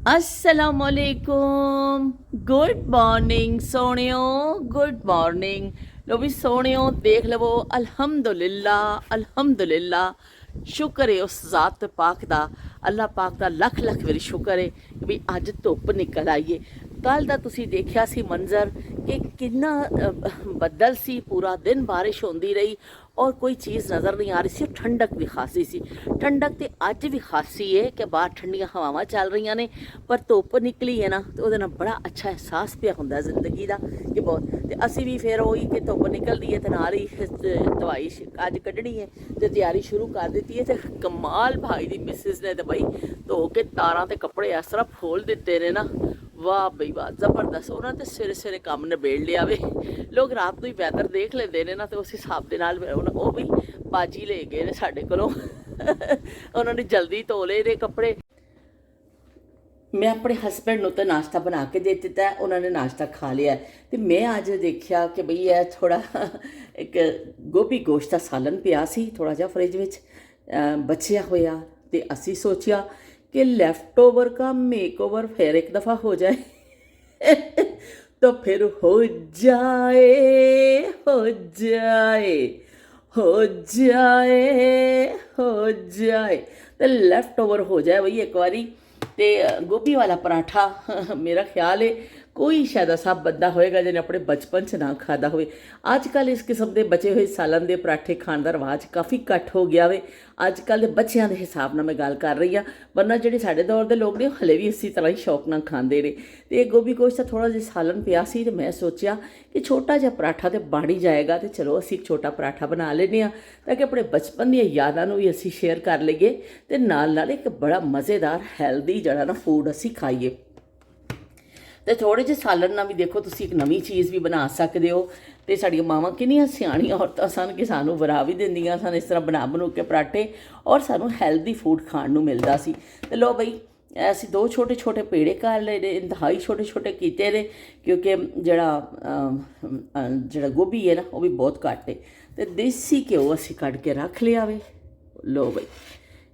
असलामुअलैकुम। Good morning सोनियो, good morning. लो भी सोनियो देख लवो, अल्हम्दुलिल्लाह अल्हम्दुलिल्लाह। शुक्र है उस ज़ात पाक दा, अल्लाह पाक दा लख लख वारी शुक्र है कि भी अज धुप निकल आई है। कल दा तुसी देखिया सी मंजर कि किन्ना बदल सी, पूरा दिन बारिश होंदी रही और कोई चीज़ नज़र नहीं आ रही सी। ठंडक भी खासी सी, ठंडक तो अज भी खासी है कि बाहर ठंडियां हवावां चल रही ने, पर धुप निकली है ना तो वो बड़ा अच्छा एहसास पिया होंदा जिंदगी का कि बहुत। तो असी भी फिर वही कि धुप निकलती है तो नाल ही दवाई अज कढ़नी है तो तैयारी शुरू कर दी है। तो कमाल भाई दी मिसिस ने तो बई धो के तारां ते कपड़े इस तरह खोल दिते ने ना, वाह बई वाह जबरदस्त। उन्होंने तो सवेरे सवेरे काम निबेड़ लिया वे। लोग रात को ही वैदर देख लेते हैं ना, तो उस हिसाब के नाल वो भी बाजी ले गए ने साढ़े कोलों। उन्होंने जल्दी धो ले ने कपड़े। मैं अपने हसबैंड को तो नाश्ता बना के दे दिता है, उन्होंने नाश्ता खा लिया है। तो मैं अज देखा कि बई है थोड़ा एक गोभी गोश्त का सालन पिया सी थोड़ा जहा फ्रिज में बचिया होया। तो असी सोचिया कि लेफ्ट ओवर का मेक ओवर फिर एक दफ़ा हो जाए। तो फिर हो जाए हो जाए हो जाए हो जाए, तो लेफ्ट ओवर हो जाए वही एक बारी। तो गोभी वाला पराठा मेरा ख्याल है कोई शायद ऐसा बंदा होएगा जिन्हें अपने बचपन च ना खाता हो। अजकल इस किस्म के बचे हुए सालन के पराठे खाने का रिवाज काफ़ी घट हो गया वे। अजकल के बच्चों के हिसाब नाल मैं गल कर रही हाँ, वरना जो साढ़े दौर के लोग ने हले भी इसी तरह ही शौक नाल खाते ने। तो गोभी गोश्त का थोड़ा जिहा सालन पिया सी, तो मैं सोचा कि छोटा जिहा पराठा तो बन ही जाएगा। तो चलो असी एक छोटा पराठा बना लेने ताकि अपने बचपन दी यादां नूं भी असी शेयर कर लीए, तो नाल एक बड़ा मज़ेदार हैल्दी जड़ा ना फूड असी खाईए। तो थोड़े जे सालन नाल भी देखो तुसी एक नवीं चीज़ भी बना सकते हो। तो साड़ियाँ मावां किन्नियां सियाणियां औरतां सन कि सानू वरा भी दिंदियां सन इस तरह बना के पराठे, और सानू हैल्दी फूड खाण नूं मिलदा सी। तो लो बई असी दो छोटे छोटे पेड़े कर ले, इंतहाई छोटे छोटे कीते ने, क्योंकि जड़ा गोभी है ना वो भी बहुत घट है। तो देसी घ्यो असी कढ़ के रख लिया वे। लो बई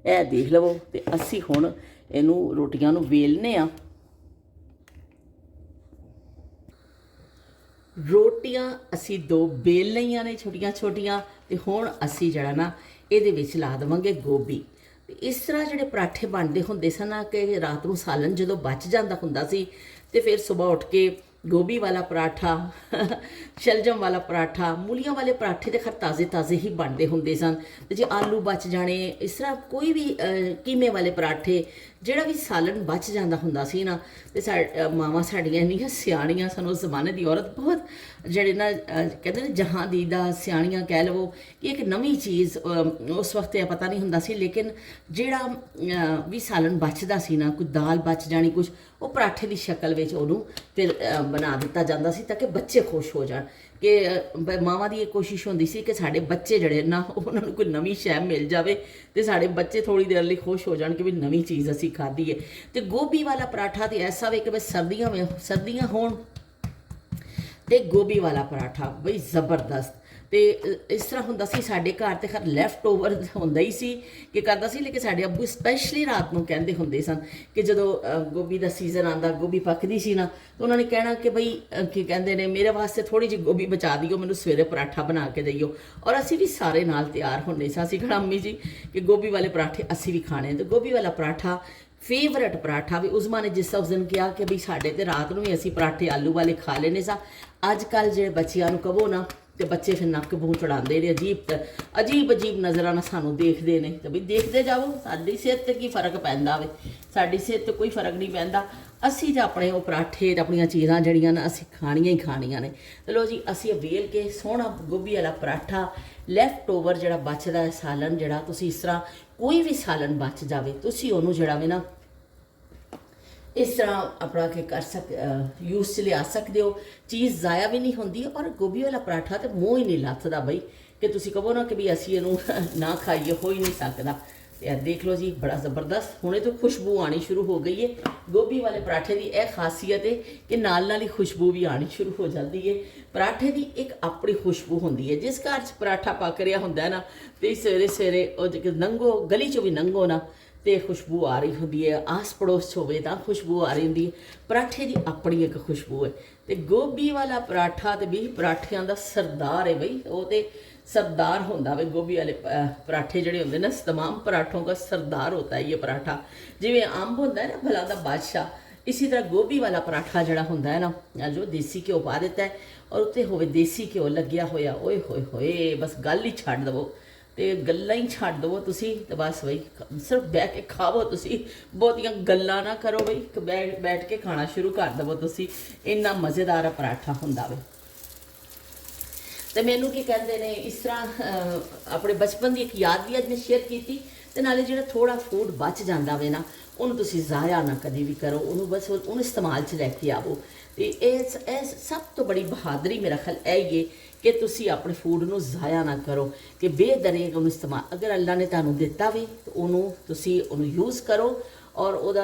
ए देख लवो। तो असी हुण इनू रोटियां नूं वेलने आ। रोटियां असी दो बेल लईआं ने छोटियां छोटियां। तो हुण असी जड़ा ना इहदे विच ला देवांगे गोभी। ते इस तरह जिहड़े पराठे बनते होंदे सन कि रात नूं सालन जदों बच जांदा हुंदा सी, ते फिर सुबह उठ के गोभी वाला पराठा, शलजम वाला पराठा, मूलियां वाले पराठे तो खैर ताज़े ताज़े ही बनते होंदे सन। ते जे आलू बच जाने, इस तरह कोई भी कीमे वाले पराठे, जिहड़ा भी सालन बच जाता हुंदा सी ना, तो मावां साड़ियां इन्नियां सियाणियां सन। उस जमाने की औरत बहुत जेह्ड़े ना कहते ना जहां दीदा सियाणियां कह लवो कि एक नवीं चीज़ उस वक्त पता नहीं हुंदा सी, लेकिन जिहड़ा भी सालन बचदा सी ना, कोई दाल बच जानी कुछ, वो पराठे की शक्ल में उन्होंने फिर बना दिता जाता सी ताकि बच्चे खुश हो जाए। कि मावां की कोशिश होंदी सी कि साढ़े बच्चे जड़े ना उन्होंने कोई नवीं शै मिल जाए, तो साढ़े बच्चे थोड़ी देर लिए खुश हो जाए कि भी नवीं चीज़ असी खाधी है। तो गोभी वाला पराठा तो ऐसा वे कि बस सर्दियाँ होण ते गोभी वाला पराठा बई जबरदस्त। तो इस तरह हुंदा सी साडे घर, तो खैर लैफ्ट ओवर हुंदा ही सी कि करदा सी, लेकिन साडे अब्बू स्पैशली रात को कहते हुंदे सन कि जदों गोभी का सीजन आंदा, गोभी पकदी सी ना, तो उन्होंने कहना कि बई की कहते हैं मेरे वास्ते थोड़ी जी गोभी बचा दिओ, मैनूं सवेरे पराठा बना के दिओ। और असी भी सारे नाल तैयार होंदे सां। असीं कहना अम्मी जी कि गोभी वाले पराठे असी भी खाने। तो गोभी वाला पराठा फेवरेट पराठा भी उस ने जिस उस दिन किया कि बई साढ़े तो रात को भी असी पराठे आलू वाले खा लेने सा। अजकल जो बच्चों कहो ना, तो बच्चे फिर नक मूँह चढ़ाते हैं, अजीब अजीब नज़र ना सानू देखते हैं। तो बई देखते जाओ, साड़ी सेहत की फर्क पैंदा वे, साड़ी सेहत कोई फर्क नहीं पैंदा। असी तो अपने वो पराठे अपन चीज़ां जड़ियां ना असी खानियां ही खानियां ने। तो लो जी असी वेल के सोहना गोभी वाला पराठा, लैफ्ट ओवर जड़ा बचदा है सालन, जड़ा तुसी इस तरह कोई भी सालन बच जाए तुसी उहनूं जड़ा वे ना इस तरह अपना के कर यूज़ च लिया सकते हो। चीज़ ज़ाया भी नहीं होंदी, और गोभी वाला पराठा तो मूँह ही नहीं लथदा बई कि तुसी कहो ना कि भी असी इनू ना खाइए, हो ही नहीं सकता। तो देख लो जी बड़ा ज़बरदस्त हुणे तो खुशबू आनी शुरू हो गई है। गोभी वाले पराठे की यह खासियत है कि नाल ही खुशबू भी आनी शुरू हो जाती है। पराठे की एक अपनी खुशबू होंदी है। जिस घर च पराठा पक रहा होंदा है ना, तो सवेरे सवेरे नंगो गली चो भी नंगो ना, ਤੇ ਖੁਸ਼ਬੂ ਆ ਰਹੀ ਹੁੰਦੀ ਹੈ, ਆਸ ਪੜੋਸ 'ਚ ਹੋਵੇ ਤਾਂ ਖੁਸ਼ਬੂ ਆ ਰਹੀ ਹੁੰਦੀ ਹੈ। ਪਰਾਠੇ ਦੀ ਆਪਣੀ ਇੱਕ ਖੁਸ਼ਬੂ ਹੈ। ਤੇ ਗੋਭੀ ਵਾਲਾ ਪਰਾਠਾ ਤੇ ਵੀ ਪਰਾਠਿਆਂ ਦਾ ਸਰਦਾਰ ਹੈ ਬਈ, ਉਹ ਤੇ सरदार होंदा वे। गोभी वाले पराठे जड़े होंगे ना, तमाम पराठों का सरदार होता है ये पराठा। जिमें अंब होंदा है ना फलों का बादशाह, इसी तरह गोभी वाला पराठा जड़ा होंदा है ना, जो देसी घ्यो पा देता है और उत्ते होवे देसी घ्यो लग्या होया, ओए होए होए बस गल ही छड्ड दवो ते गल्लां ही छड्ड दवो तुसी, ते बस बई सिर्फ बह के खावो तुसी, बहुतियां गल्लां ना करो बई, बैठ के खाना शुरू कर दवो तुसी। इन्ना मज़ेदार पराठा होंदा वे। तो मैनू की कहते हैं इस तरह अपने बचपन की एक याद भी अज मैं शेयर की, तो नाले जो थोड़ा फूड बच जाता वे ना, उन्होंने तुसी ज़ाया ना कभी भी करो, उन्होंने बस उन्होंने इस्तेमाल च लैके आवो। तो ये सब तो बड़ी बहादुरी मेरा ख्याल है कि तुसी अपने फूड को ज़ाया ना करो, कि बेदरे उन्होंने इस्तेमाल, अगर अल्लाह ने तुहानू दिता वे तो उन्होंने तुसी उन्होंने यूज़ करो। और वह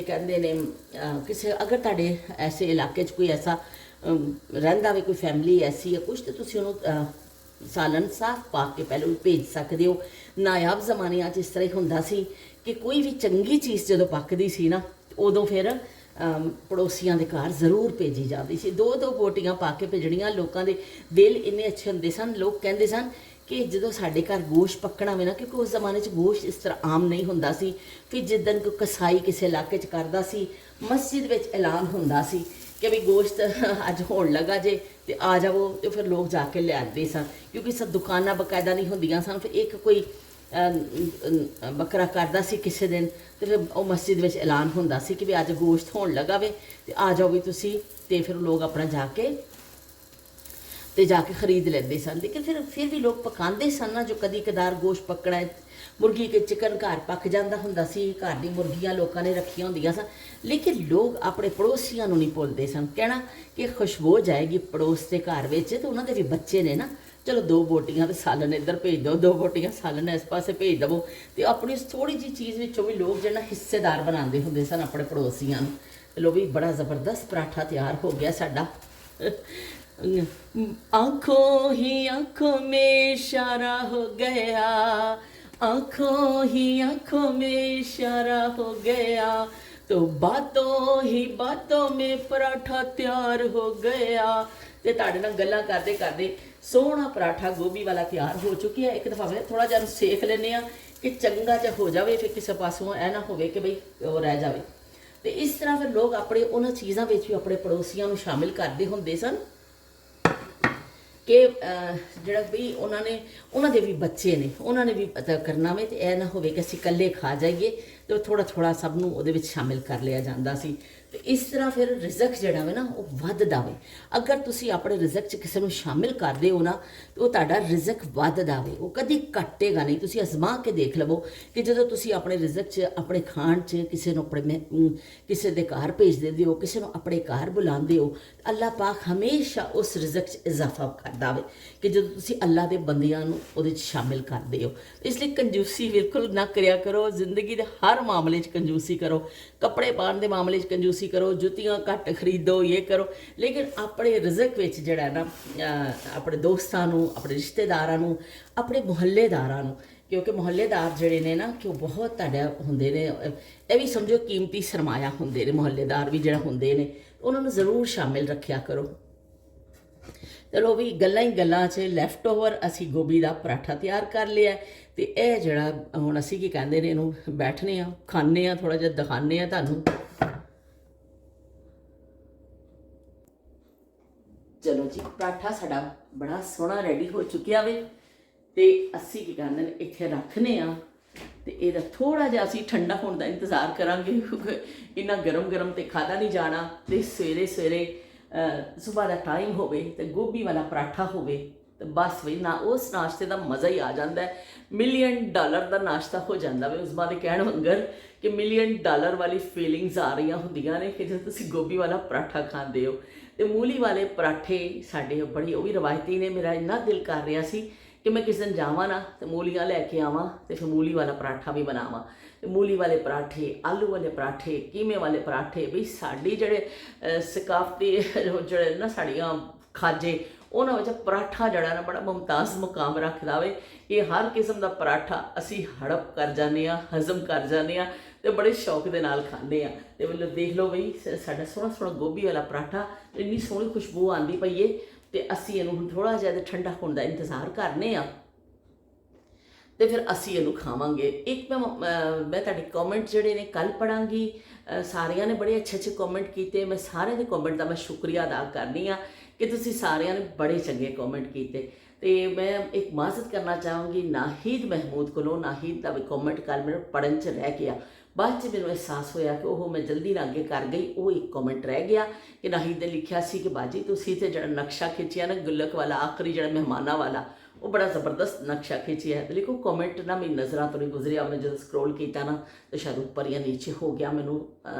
कहते हैं किसी अगर तुहाडे ऐसे इलाके कोई ऐसा रहिंदा वे, कोई फैमिली ऐसी है कुछ, तो तुसी उन्होंने सालन साफ पा के पहले भेज सकते हो। नायाब जमाने इस तरह होंदा सी कि कोई भी चंगी चीज़ जो पकदी सी ना, उदों फिर पड़ोसियों के घर जरूर भेजी जाती सी। दो दो बोटियां पा के भेजनियां। लोगों के दिल इन्ने अच्छे होंदे सन, लोग कहते सन कि जो साढ़े घर गोश्त पकना वे ना, क्योंकि उस जमाने गोश्त इस तरह आम नहीं होंदा सी। फिर जिदन कोई कसाई किसी इलाके करदा सी, मस्जिद विच ऐलान होंदा सी कि भी गोश्त अज होने लगा जे तो आ जाओ, तो फिर लोग जाके ले आते सन, क्योंकि सब दुकाना बकायदा नहीं होंदियां सन। फिर एक कोई बकरा करदा सी किसी दिन, तो फिर वो मस्जिद में ऐलान होंदा सी कि भी अज गोश्त होने लगा वे, तो आ जाओ भी तुसी, तो फिर लोग अपना जाके खरीद लेंदे सन। लेकिन फिर भी लोग पकाते सन ना, जो कदी कदार गोश्त पकना है, मुर्गी के चिकन घर पक जाता होंदा सी, घर दी मुर्गियां लोगों ने रखियां होंदियां सन। लेकिन लोग अपने पड़ोसियों नहीं भुलते सन, कहना कि खुशबू जाएगी पड़ोस के घर में, तो उन्होंने भी बच्चे ने ना, चलो दो बोटियां तो सालन इधर भेज दो, दो बोटियां सालन इस पासे भेज दवो, तो अपनी थोड़ी जी चीज़ विचों भी लोग जो हिस्सेदार बनाते होंदे सन अपने पड़ोसियों। लो भी बड़ा ज़बरदस्त पराठा तैयार हो गया साडा। आँखों ही आँखों में इशारा हो गया, आँखों ही आँखों में इशारा हो गया, तो बातों ही बातों में पराठा तैयार हो गया। तो तुहाडे नाल गल्लां करदे करदे सोहना पराठा गोभी वाला तैयार हो चुकी है। एक दफ़ा फिर थोड़ा जिहा सेक लेने कि चंगा जिहा हो जाए, फिर किसी पासों ऐ ना होवे कि बई वो रह जाए। तो इस तरह फिर लोग अपने उन्होंने चीज़ों में भी अपने पड़ोसियों को शामिल करते होंदे सन कि जड़ा भी उन्होंने भी बच्चे ने, उन्होंने भी पता करना वे, तो यह ना हो कि असीं कल्ले खा जाइए, तो थोड़ा थोड़ा सबनों उहदे विच शामिल कर लिया जाता सी। तो इस तरह फिर रिजक जिहड़ा वे ना वो वधदा वे। अगर तुसीं अपने रिजक च किसी को शामिल करदे हो ना, तो तुहाडा रिजक वधदा वे, वो कदी घटेगा नहीं। तुसीं आजमा के देख लवो कि जदों तुसीं अपने रिजक च अपने खाण च किसी नूं अपने किसी दे घर भेज दिंदे हो, किसी नूं अपने घर बुलांदे हो, अल्लाह पाक हमेशा उस रिजक च इजाफा करदा वे कि जदों तुसीं अल्लाह दे बंदियां नूं उहदे च शामिल करदे हो। इसलिए कंजूसी बिल्कुल ना करिया करो, जिंदगी दे हर मामले च कंजूसी करो। कपड़े पाने के मामले च कंजूसी करो, जुत्तियां घट खरीदो, ये करो, लेकिन अपने रिजक विच जिहड़ा ना अपने दोस्तां नूं, अपने रिश्तेदारां नूं, अपने मुहल्लेदारां नूं, क्योंकि मुहल्लेदार जिहड़े ने ना कि बहुत तुहाडे हुंदे ने, ये भी समझो कीमती सरमाया हुंदे ने। मुहल्लेदार भी जिहड़ा हुंदे ने, उन्हां नूं जरूर शामिल रखिया करो। चलो भी गल्लां ही गल्लां च लैफ्ट ओवर असी गोभी का पराठा तैयार कर लिया। तो यह जड़ा हुण असी की कहंदे ने, इहनूं बैठने आ, खाने आ, थोड़ा जिहा दिखाने आ तुहानूं। चलो जी, पराठा साडा बड़ा सोहना रेडी हो चुकिया वे। तो असी की कहंदे ने इत्थे रखने आ, तो यदा थोड़ा जिहा असी ठंडा होने का इंतजार करांगे, इन्ना गरम गरम तो खादा नहीं जाना। तो सवेरे सवेरे सुबह का टाइम होवे तो गोभी वाला पराठा होवे, तो बस वही ना उस नाश्ते का मज़ा ही आ जाता है। $1,000,000 का नाश्ता हो जाता है। उस बारे कहण वंगर कि $1,000,000 वाली फीलिंग्स आ रही होंदियां ने कि जब तुसीं गोभी वाला पराठा खाते हो। तो मूली वाले पराठे साडे बड़ी वो भी रवायती ने। मेरा इन्ना दिल कर रहा सी कि मैं किसी दिन जावां ना तो मूलियां लैके आवां, तो फिर मूली वाला पराठा भी बनावां। तो मूली वाले पराठे, आलू वाले पराठे, कीमे वाले पराठे, बई साडी जड़े सकाफती जड़े ना साड़ियां खाजे ਉਹਨਾਂ ਵਿੱਚ ਪਰਾਠਾ ਜਿਹੜਾ ਨਾ ਬੜਾ ਮੁਮਤਾਜ਼ ਮੁਕਾਮ ਰੱਖਦਾ ਵੇ। ਇਹ ਹਰ ਕਿਸਮ ਦਾ ਪਰਾਠਾ ਅਸੀਂ ਹੜਪ ਕਰ ਜਾਂਦੇ ਹਾਂ, ਹਜ਼ਮ ਕਰ ਜਾਂਦੇ ਹਾਂ ਤੇ ਬੜੇ ਸ਼ੌਕ ਦੇ ਨਾਲ ਖਾਂਦੇ ਹਾਂ। ਤੇ ਮਤਲਬ ਦੇਖ ਲਓ ਬਈ ਸਾਡਾ ਸੋਹਣਾ ਸੋਹਣਾ ਗੋਭੀ ਵਾਲਾ ਪਰਾਠਾ, ਇੰਨੀ ਸੋਹਣੀ ਖੁਸ਼ਬੂ ਆਉਂਦੀ ਪਈ ਏ। ਤੇ ਅਸੀਂ ਇਹਨੂੰ ਹੁਣ ਥੋੜ੍ਹਾ ਜਿਹਾ ਠੰਡਾ ਹੋਣ ਦਾ ਇੰਤਜ਼ਾਰ ਕਰਨੇ ਆ ਤੇ ਫਿਰ ਅਸੀਂ ਇਹਨੂੰ ਖਾਵਾਂਗੇ। ਇੱਕ ਮੈਂ ਤੁਹਾਡੇ ਕਮੈਂਟ ਜਿਹੜੇ ਨੇ ਕੱਲ੍ਹ ਪੜਾਂਗੀ। ਸਾਰਿਆਂ ਨੇ ਬੜੇ ਅੱਛੇ ਕਮੈਂਟ ਕੀਤੇ। ਮੈਂ ਸਾਰਿਆਂ ਦੇ ਕਮੈਂਟ ਦਾ ਮੈਂ ਸ਼ੁਕਰੀਆ ਅਦਾ ਕਰਨੀ ਆ ਕਿ ਤੁਸੀਂ ਸਾਰਿਆਂ ਨੇ ਬੜੇ ਚੰਗੇ ਕਮੈਂਟ ਕੀਤੇ। ਤੇ ਮੈਂ ਇੱਕ ਮਾਜ਼ਰਤ ਕਰਨਾ ਚਾਹਾਂਗੀ ਨਾਹੀਦ ਮਹਿਮੂਦ ਕੋਲੋਂ। ਨਾਹੀਦ ਦਾ ਵੀ ਕਮੈਂਟ ਕੱਲ੍ਹ ਮੈਨੂੰ ਪੜ੍ਹਨ 'ਚ ਰਹਿ ਗਿਆ। ਬਾਅਦ 'ਚ ਮੈਨੂੰ ਅਹਿਸਾਸ ਹੋਇਆ ਕਿ ਉਹ ਮੈਂ ਜਲਦੀ ਨਾਲ ਅੱਗੇ ਕਰ ਗਈ। ਉਹ ਇੱਕ ਕਮੈਂਟ ਰਹਿ ਗਿਆ ਕਿ ਨਾਹੀਦ ਨੇ ਲਿਖਿਆ ਸੀ ਕਿ ਬਾਜੀ ਤੁਸੀਂ ਤੇ ਜਿਹੜਾ ਨਕਸ਼ਾ ਖਿੱਚਿਆ ਨਾ ਗੁੱਲਕ ਵਾਲਾ, ਆਖਰੀ ਜਿਹੜਾ ਮਹਿਮਾਨਾਂ ਵਾਲਾ, ਉਹ ਬੜਾ ਜ਼ਬਰਦਸਤ ਨਕਸ਼ਾ ਖਿੱਚਿਆ ਹੈ। ਤੇ ਦੇਖੋ ਕਮੈਂਟ ਨਾ ਮੇਰੀ ਨਜ਼ਰਾਂ ਤੋਂ ਨਹੀਂ ਗੁਜ਼ਰਿਆ। ਮੈਂ ਜਦੋਂ ਸਕਰੋਲ ਕੀਤਾ ਨਾ ਤਾਂ ਸ਼ਾਇਦ ਉੱਪਰ ਜਾਂ ਨੀਚੇ ਹੋ ਗਿਆ, ਮੈਨੂੰ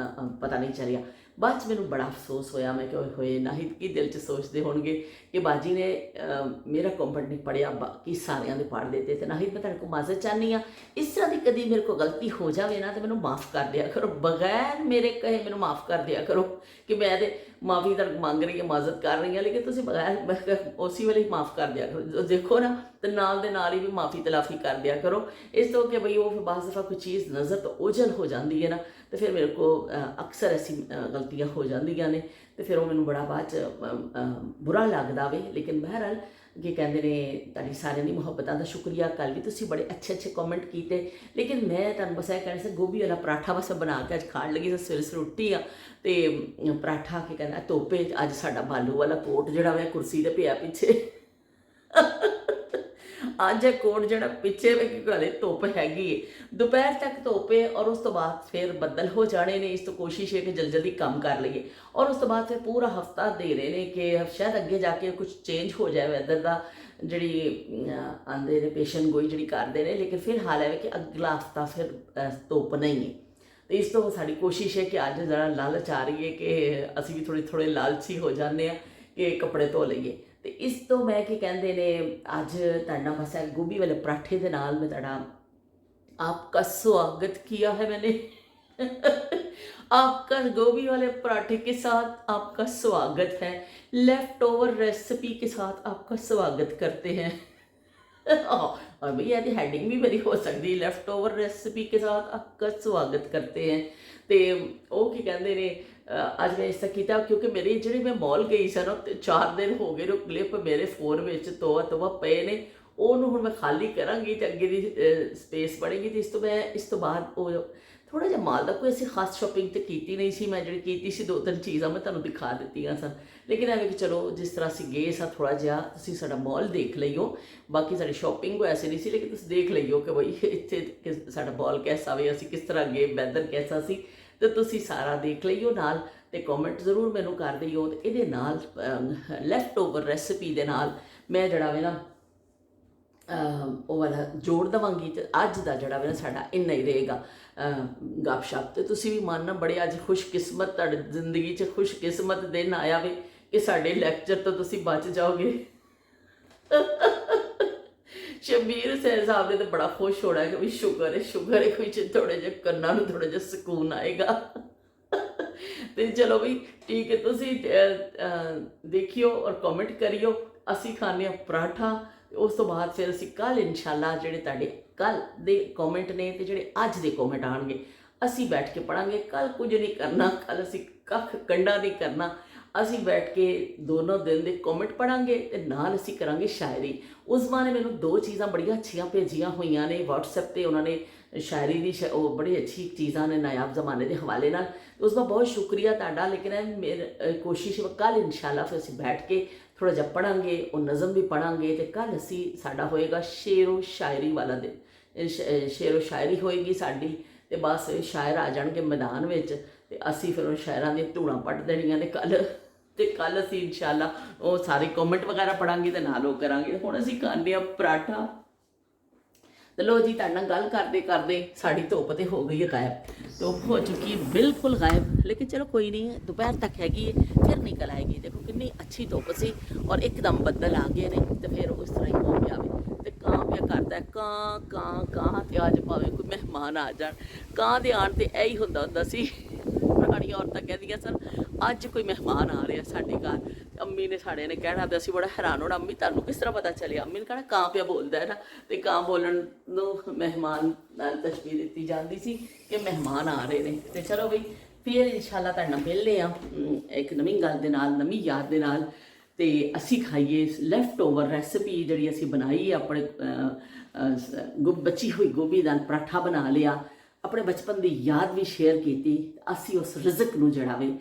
ਪਤਾ ਨਹੀਂ ਚੱਲਿਆ। ਬਾਅਦ 'ਚ ਮੈਨੂੰ ਬੜਾ ਅਫਸੋਸ ਹੋਇਆ। ਮੈਂ ਕਿਹਾ ਹੋਏ ਨਾਹੀਦ ਕੀ ਦਿਲ 'ਚ ਸੋਚਦੇ ਹੋਣਗੇ ਕਿ ਬਾਜੀ ਨੇ ਮੇਰਾ ਕਮੈਂਟ ਨਹੀਂ ਪੜ੍ਹਿਆ, ਬਾਕੀ ਸਾਰਿਆਂ ਦੇ ਪੜ੍ਹ ਦਿੱਤੇ। ਤੇ ਨਾਹੀਦ ਮੈਂ ਤੁਹਾਡੇ ਕੋਲ ਮਾਜ਼ਰਤ ਚਾਹੁੰਦੀ ਹਾਂ, ਇਸ ਤਰ੍ਹਾਂ ਦੀ ਕਦੀ ਮੇਰੇ ਕੋਲ ਗਲਤੀ ਹੋ ਜਾਵੇ ਨਾ ਤਾਂ ਮੈਨੂੰ ਮਾफ़ ਕਰ ਦਿਆ ਕਰੋ, ਬਗੈਰ ਮੇਰੇ ਕਹੇ ਮੈਨੂੰ ਮਾफ़ ਕਰ ਦਿਆ ਕਰੋ ਕਿ ਮੈਂ ਤੇ ਮਾफ़ੀ ਤਾਂ ਮੰਗ ਰਹੀ ਹਾਂ, ਮਾਜ਼ਰਤ ਕਰ ਰਹੀ ਹਾਂ, ਲੇਕਿਨ ਤੁਸੀਂ ਬਗੈਰ ਉਸੇ ਵੇਲੇ ਹੀ ਮਾफ़ ਕਰ ਦਿਆ ਕਰੋ। ਦੇਖੋ ਨਾ ਤੇ ਨਾਲ ਦੇ ਨਾਲ ਹੀ ਵੀ ਮਾफ़ੀ ਤਲਾਫੀ ਕਰ ਦਿਆ ਕਰੋ। ਇਸ ਤੋਂ ਕਿ ਬਈ ਉਹ ਫਿਰ ਬਾਜ਼ ਦਫਾ ਕੋਈ ਚੀਜ਼ ਨਜ਼ਰ ਤੋਂ ਓਝਲ ਹੋ ਜਾਂਦੀ ਹੈ ਨਾ, ਤੇ ਫਿਰ ਮੇਰੇ ਕੋਲ ਅਕਸਰ ਐਸੀ ਗਲਤੀਆਂ ਹੋ ਜਾਂਦੀਆਂ ਨੇ ਤੇ ਫਿਰ ਉਹ ਮੈਨੂੰ ਬੜਾ ਬਾਅਦ 'ਚ ਬੁਰਾ ਲੱਗਦਾ ਵੇ। ਲੇਕਿਨ ਬਹਿਰਹਾਲ ਕੀ ਕਹਿੰਦੇ ਨੇ, ਤੁਹਾਡੀ ਸਾਰਿਆਂ ਦੀ ਮੁਹੱਬਤਾਂ ਦਾ ਸ਼ੁਕਰੀਆ। ਕੱਲ੍ਹ ਵੀ ਤੁਸੀਂ ਬੜੇ ਅੱਛੇ ਕਮੈਂਟ ਕੀਤੇ। ਲੇਕਿਨ ਮੈਂ ਤੁਹਾਨੂੰ ਬਸ ਇਹ ਕਹਿਣਾ ਸੀ, ਗੋਭੀ ਵਾਲਾ ਪਰਾਠਾ ਬਸ ਬਣਾ ਕੇ ਅੱਜ ਖਾਣ ਲੱਗੀ ਸੀ। ਸਵੇਰੇ ਉੱਠੀ ਆ ਤੇ ਪਰਾਠਾ ਕੀ ਕਹਿੰਦਾ ਧੋਪੇ ਅੱਜ ਸਾਡਾ ਬਾਲੂ ਵਾਲਾ ਕੋਟ ਜਿਹੜਾ ਵਾ ਕੁਰਸੀ 'ਤੇ ਪਿਆ ਪਿੱਛੇ। ਅੱਜ ਇਹ ਕੋਟ ਜਿਹੜਾ ਪਿੱਛੇ ਵੇ ਕਿ ਹਲੇ ਧੁੱਪ ਹੈਗੀ ਏ, ਦੁਪਹਿਰ ਤੱਕ ਧੁੱਪ ਏ ਔਰ ਉਸ ਤੋਂ ਬਾਅਦ ਫਿਰ ਬੱਦਲ ਹੋ ਜਾਣੇ ਨੇ। ਇਸ ਤੋਂ ਕੋਸ਼ਿਸ਼ ਹੈ ਕਿ ਜਲਦੀ ਕੰਮ ਕਰ ਲਈਏ ਔਰ ਉਸ ਤੋਂ ਬਾਅਦ ਫਿਰ ਪੂਰਾ ਹਫਤਾ ਦੇ ਰਹੇ ਨੇ ਕਿ ਸ਼ਾਇਦ ਅੱਗੇ ਜਾ ਕੇ ਕੁਝ ਚੇਂਜ ਹੋ ਜਾਏ ਵੈਦਰ ਦਾ, ਜਿਹੜੀ ਆਉਂਦੇ ਨੇ ਪੇਸ਼ਨ ਗੋਈ ਜਿਹੜੀ ਕਰਦੇ ਨੇ। ਲੇਕਿਨ ਫਿਲਹਾਲ ਹੈ ਕਿ ਅਗਲਾ ਹਫਤਾ ਫਿਰ ਧੁੱਪ ਨਹੀਂ ਹੈ। ਤੇ ਇਸ ਤੋਂ ਸਾਡੀ ਕੋਸ਼ਿਸ਼ ਹੈ ਕਿ ਅੱਜ ਜ਼ਰਾ ਲਾਲਚ ਆ ਰਹੀ ਹੈ ਕਿ ਅਸੀਂ ਵੀ ਥੋੜ੍ਹੇ ਲਾਲਚੀ ਹੋ ਜਾਂਦੇ ਹਾਂ ਕਿ ਕੱਪੜੇ ਧੋ ਲਈਏ। ਤੇ ਇਸ ਤੋਂ ਮੈਂ ਕੀ ਕਹਿੰਦੇ ਨੇ, ਅੱਜ ਤੁਹਾਡਾ ਬਸ ਗੋਭੀ ਵਾਲੇ ਪਰਾਠੇ ਦੇ ਨਾਲ ਮੈਂ ਤੁਹਾਡਾ आपका स्वागत किया है मैंने। आपका गोभी वाले पराठे के साथ आपका स्वागत है। लेफ्ट ओवर रेसिपी के साथ आपका स्वागत करते हैं। और भैया यदि हेडिंग भी मेरी हो सकती है, लेफ्ट ओवर रेसिपी के साथ आपका स्वागत करते हैं। तो वो की कहते ने अज मैं इसका किया क्योंकि मेरी जी मैं मॉल गई सी ना 4 दिन हो गए, क्लिप मेरे फोन में तोवा पे ने, ਉਹਨੂੰ ਹੁਣ ਮੈਂ ਖਾਲੀ ਕਰਾਂਗੀ ਤੇ ਅੱਗੇ ਦੀ ਸਪੇਸ ਬਣੇਗੀ। ਤੇ ਇਸ ਤੋਂ ਬਾਅਦ ਉਹ ਥੋੜ੍ਹਾ ਜਿਹਾ ਮਾਲ ਦਾ ਕੋਈ ਅਸੀਂ ਖਾਸ ਸ਼ੋਪਿੰਗ ਤੇ ਕੀਤੀ ਨਹੀਂ ਸੀ। ਮੈਂ ਜਿਹੜੀ ਕੀਤੀ ਸੀ 2-3 ਚੀਜ਼ਾਂ ਮੈਂ ਤੁਹਾਨੂੰ ਦਿਖਾ ਦਿੱਤੀਆਂ ਸਨ। ਲੇਕਿਨ ਐਵੇਂ ਕਿ ਚਲੋ ਜਿਸ ਤਰ੍ਹਾਂ ਅਸੀਂ ਗਏ ਸਾਂ ਥੋੜ੍ਹਾ ਜਿਹਾ ਤੁਸੀਂ ਸਾਡਾ ਮਾਲ ਦੇਖ ਲਈਓ। ਬਾਕੀ ਸਾਡੀ ਸ਼ੋਪਿੰਗ ਕੋਈ ਐਸੀ ਨਹੀਂ ਸੀ, ਲੇਕਿਨ ਤੁਸੀਂ ਦੇਖ ਲਈਓ ਕਿ ਬਈ ਇੱਥੇ ਸਾਡਾ ਮਾਲ ਕੈਸਾ ਵੇ, ਅਸੀਂ ਕਿਸ ਤਰ੍ਹਾਂ ਗਏ, ਵੈਦਰ ਕੈਸਾ ਸੀ, ਤੇ ਤੁਸੀਂ ਸਾਰਾ ਦੇਖ ਲਈਓ ਨਾਲ ਤੇ ਕਮੈਂਟ ਜ਼ਰੂਰ ਮੈਨੂੰ ਕਰ ਦਿਓ। ਤੇ ਇਹਦੇ ਨਾਲ ਲੈਫਟ ਓਵਰ ਰੈਸਿਪੀ ਦੇ ਨਾਲ ਮੈਂ ਜਿਹੜਾ ਵੇ ਨਾ ਉਹ ਵਾਲਾ ਜੋੜ ਦੇਵਾਂਗੀ। ਤੇ ਅੱਜ ਦਾ ਜਿਹੜਾ ਵੇ ਨਾ ਸਾਡਾ ਇੰਨਾ ਹੀ ਰਹੇਗਾ ਗੱਪਸ਼ਪ। ਤੇ ਤੁਸੀਂ ਵੀ ਮੰਨਣਾ ਬੜੇ ਅੱਜ ਖੁਸ਼ਕਿਸਮਤ, ਤੁਹਾਡੀ ਜ਼ਿੰਦਗੀ 'ਚ ਖੁਸ਼ਕਿਸਮਤ ਦਿਨ ਆਇਆ ਵੇ ਕਿ ਸਾਡੇ ਲੈਕਚਰ ਤੋਂ ਤੁਸੀਂ ਬਚ ਜਾਓਗੇ। ਸ਼ਬੀਰ ਹੁਸੈਨ ਸਾਹਿਬ ਨੇ ਤਾਂ ਬੜਾ ਖੁਸ਼ ਹੋਣਾ ਕਿ ਵੀ ਸ਼ੁਕਰ ਹੈ ਕੋਈ ਥੋੜ੍ਹੇ ਜਿਹੇ ਕੰਨਾਂ ਨੂੰ ਥੋੜ੍ਹਾ ਜਿਹਾ ਸਕੂਨ ਆਏਗਾ। ਤੇ ਚਲੋ ਵੀ ਠੀਕ ਹੈ, ਤੁਸੀਂ ਦੇਖਿਓ ਔਰ ਕਮੈਂਟ ਕਰਿਓ। ਅਸੀਂ ਖਾਂਦੇ ਹਾਂ ਪਰਾਠਾ। ਉਸ ਤੋਂ ਬਾਅਦ ਫਿਰ ਅਸੀਂ ਕੱਲ੍ਹ ਇਨਸ਼ਾਅੱਲਾ ਜਿਹੜੇ ਤੁਹਾਡੇ ਕੱਲ੍ਹ ਦੇ ਕਮੈਂਟ ਨੇ ਤੇ ਜਿਹੜੇ ਅੱਜ ਦੇ ਕਮੈਂਟ ਆਉਣਗੇ ਅਸੀਂ ਬੈਠ ਕੇ ਪੜ੍ਹਾਂਗੇ। ਕੱਲ੍ਹ ਕੁਝ ਨਹੀਂ ਕਰਨਾ, ਕੱਲ੍ਹ ਅਸੀਂ ਕੱਖ ਕੰਡਾ ਨਹੀਂ ਕਰਨਾ। ਅਸੀਂ ਬੈਠ ਕੇ ਦੋਨੋਂ ਦਿਨ ਦੇ ਕਮੈਂਟ ਪੜ੍ਹਾਂਗੇ ਤੇ ਨਾਲ ਅਸੀਂ ਕਰਾਂਗੇ ਸ਼ਾਇਰੀ। ਉਸਮਾ ਨੇ ਮੈਨੂੰ 2 ਚੀਜ਼ਾਂ ਬੜੀਆਂ ਅੱਛੀਆਂ ਭੇਜੀਆਂ ਹੋਈਆਂ ਨੇ WhatsApp 'ਤੇ। ਉਹਨਾਂ ਨੇ ਸ਼ਾਇਰੀ ਦੀ ਉਹ ਬੜੀ ਅੱਛੀ ਚੀਜ਼ਾਂ ਨੇ ਨਾਇਬ ਜ਼ਮਾਨੇ ਦੇ ਹਵਾਲੇ ਨਾਲ। ਉਸਦਾ ਬਹੁਤ ਸ਼ੁਕਰੀਆ ਤੁਹਾਡਾ। ਲੇਕਿਨ ਮੇਰੀ ਕੋਸ਼ਿਸ਼ ਕੱਲ੍ਹ ਇਨਸ਼ਾਅੱਲਾ ਫਿਰ ਅਸੀਂ ਬੈਠ ਕੇ ਥੋੜ੍ਹਾ ਜਿਹਾ ਪੜ੍ਹਾਂਗੇ, ਉਹ ਨਜ਼ਮ ਵੀ ਪੜ੍ਹਾਂਗੇ। ਤੇ ਕੱਲ੍ਹ ਅਸੀਂ ਸਾਡਾ ਹੋਏਗਾ ਸ਼ੇਰੋ ਸ਼ਾਇਰੀ ਵਾਲਾ ਦਿਨ। ਸ਼ੇਰੋ ਸ਼ਾਇਰੀ ਹੋਏਗੀ ਸਾਡੀ ਤੇ ਬਸ ਸ਼ਾਇਰ ਆ ਜਾਣਗੇ ਮੈਦਾਨ ਵਿੱਚ ਤੇ ਅਸੀਂ ਫਿਰ ਉਹ ਸ਼ਾਇਰਾਂ ਦੀਆਂ ਧੂੜਾਂ ਪੱਟ ਦੇਣੀਆਂ ਨੇ ਕੱਲ੍ਹ। ਤੇ ਕੱਲ੍ਹ ਅਸੀਂ ਇਨਸ਼ਾਅੱਲਾ ਉਹ ਸਾਰੇ ਕਮੈਂਟ ਵਗੈਰਾ ਪੜ੍ਹਾਂਗੇ ਤੇ ਨਾਲ ਉਹ ਕਰਾਂਗੇ। ਹੁਣ ਅਸੀਂ ਖਾਂਦੇ ਹਾਂ ਪਰਾਠਾ। ਤੇ ਲੋ ਜੀ, ਤੁਹਾਡੇ ਨਾਲ ਗੱਲ ਕਰਦੇ ਕਰਦੇ ਸਾਡੀ ਧੁੱਪ ਤੇ ਹੋ ਗਈ ਹੈ ਗਾਇਬ। ਧੁੱਪ ਹੋ ਚੁੱਕੀ ਹੈ ਬਿਲਕੁਲ ਗਾਇਬ। ਲੇਕਿਨ ਚਲੋ ਕੋਈ ਨਹੀਂ, ਦੁਪਹਿਰ ਤੱਕ ਹੈਗੀ ਹੈ, ਫਿਰ ਨਿਕਲ ਆਏਗੀ। ਦੇਖੋ ਕਿੰਨੀ ਅੱਛੀ ਧੁੱਪ ਸੀ ਔਰ ਇੱਕਦਮ ਬੱਦਲ ਆ ਗਏ ਨੇ ਤੇ ਫਿਰ ਉਸ ਤਰ੍ਹਾਂ ਹੀ ਹੋ ਗਿਆ ਵੇ। ਤੇ ਕਾਂ ਪਿਆ ਕਰਦਾ ਕਾਂ ਕਾਂ ਕਾਂ। ਤੇ ਅੱਜ ਭਾਵੇਂ ਕੋਈ ਮਹਿਮਾਨ ਆ ਜਾਣ, ਕਾਂ ਦੇ ਆਉਣ ਤੇ ਇਹੀ ਹੁੰਦਾ ਸੀ ਸਾਡੀਆਂ ਔਰਤਾਂ ਕਹਿੰਦੀਆਂ ਸਨ ਅੱਜ ਕੋਈ ਮਹਿਮਾਨ ਆ ਰਿਹਾ ਸਾਡੇ ਘਰ। ਅੰਮੀ ਨੇ ਸਾਡੇ ਨੇ ਕਹਿਣਾ ਤੇ ਅਸੀਂ ਬੜਾ ਹੈਰਾਨ ਹੋਣਾ, ਅੰਮੀ ਤੁਹਾਨੂੰ ਕਿਸ ਤਰ੍ਹਾਂ ਪਤਾ ਚੱਲਿਆ? ਅੰਮੀ ਨੇ ਕਹਿਣਾ ਕਾਂ ਪਿਆ ਬੋਲਦਾ ਹੈ ਨਾ, ਤੇ ਕਾਂ ਬੋਲਣ ਨੂੰ ਮਹਿਮਾਨ ਨਾਲ ਤਸ਼ਬੀਹ ਦਿੱਤੀ ਜਾਂਦੀ ਸੀ ਕਿ ਮਹਿਮਾਨ ਆ ਰਹੇ ਨੇ। ਤੇ ਚਲੋ ਬਈ ਫਿਰ ਇਨਸ਼ਾਅੱਲਾ ਤੁਹਾਡੇ ਨਾਲ ਮਿਲਦੇ ਹਾਂ ਇੱਕ ਨਵੀਂ ਗੱਲ ਦੇ ਨਾਲ, ਨਵੀਂ ਯਾਦ ਦੇ ਨਾਲ। ਤੇ ਅਸੀਂ ਖਾਈਏ ਲੈਫਟ ਓਵਰ ਰੈਸਪੀ ਜਿਹੜੀ ਅਸੀਂ ਬਣਾਈ, ਆਪਣੇ ਬਚੀ ਹੋਈ ਗੋਭੀ ਦਾ ਪਰਾਠਾ ਬਣਾ ਲਿਆ, ਆਪਣੇ ਬਚਪਨ ਦੀ ਯਾਦ ਵੀ ਸ਼ੇਅਰ ਕੀਤੀ। ਅਸੀਂ ਉਸ ਰਿਜ਼ਕ ਨੂੰ ਜਿਹੜਾ ਵੇ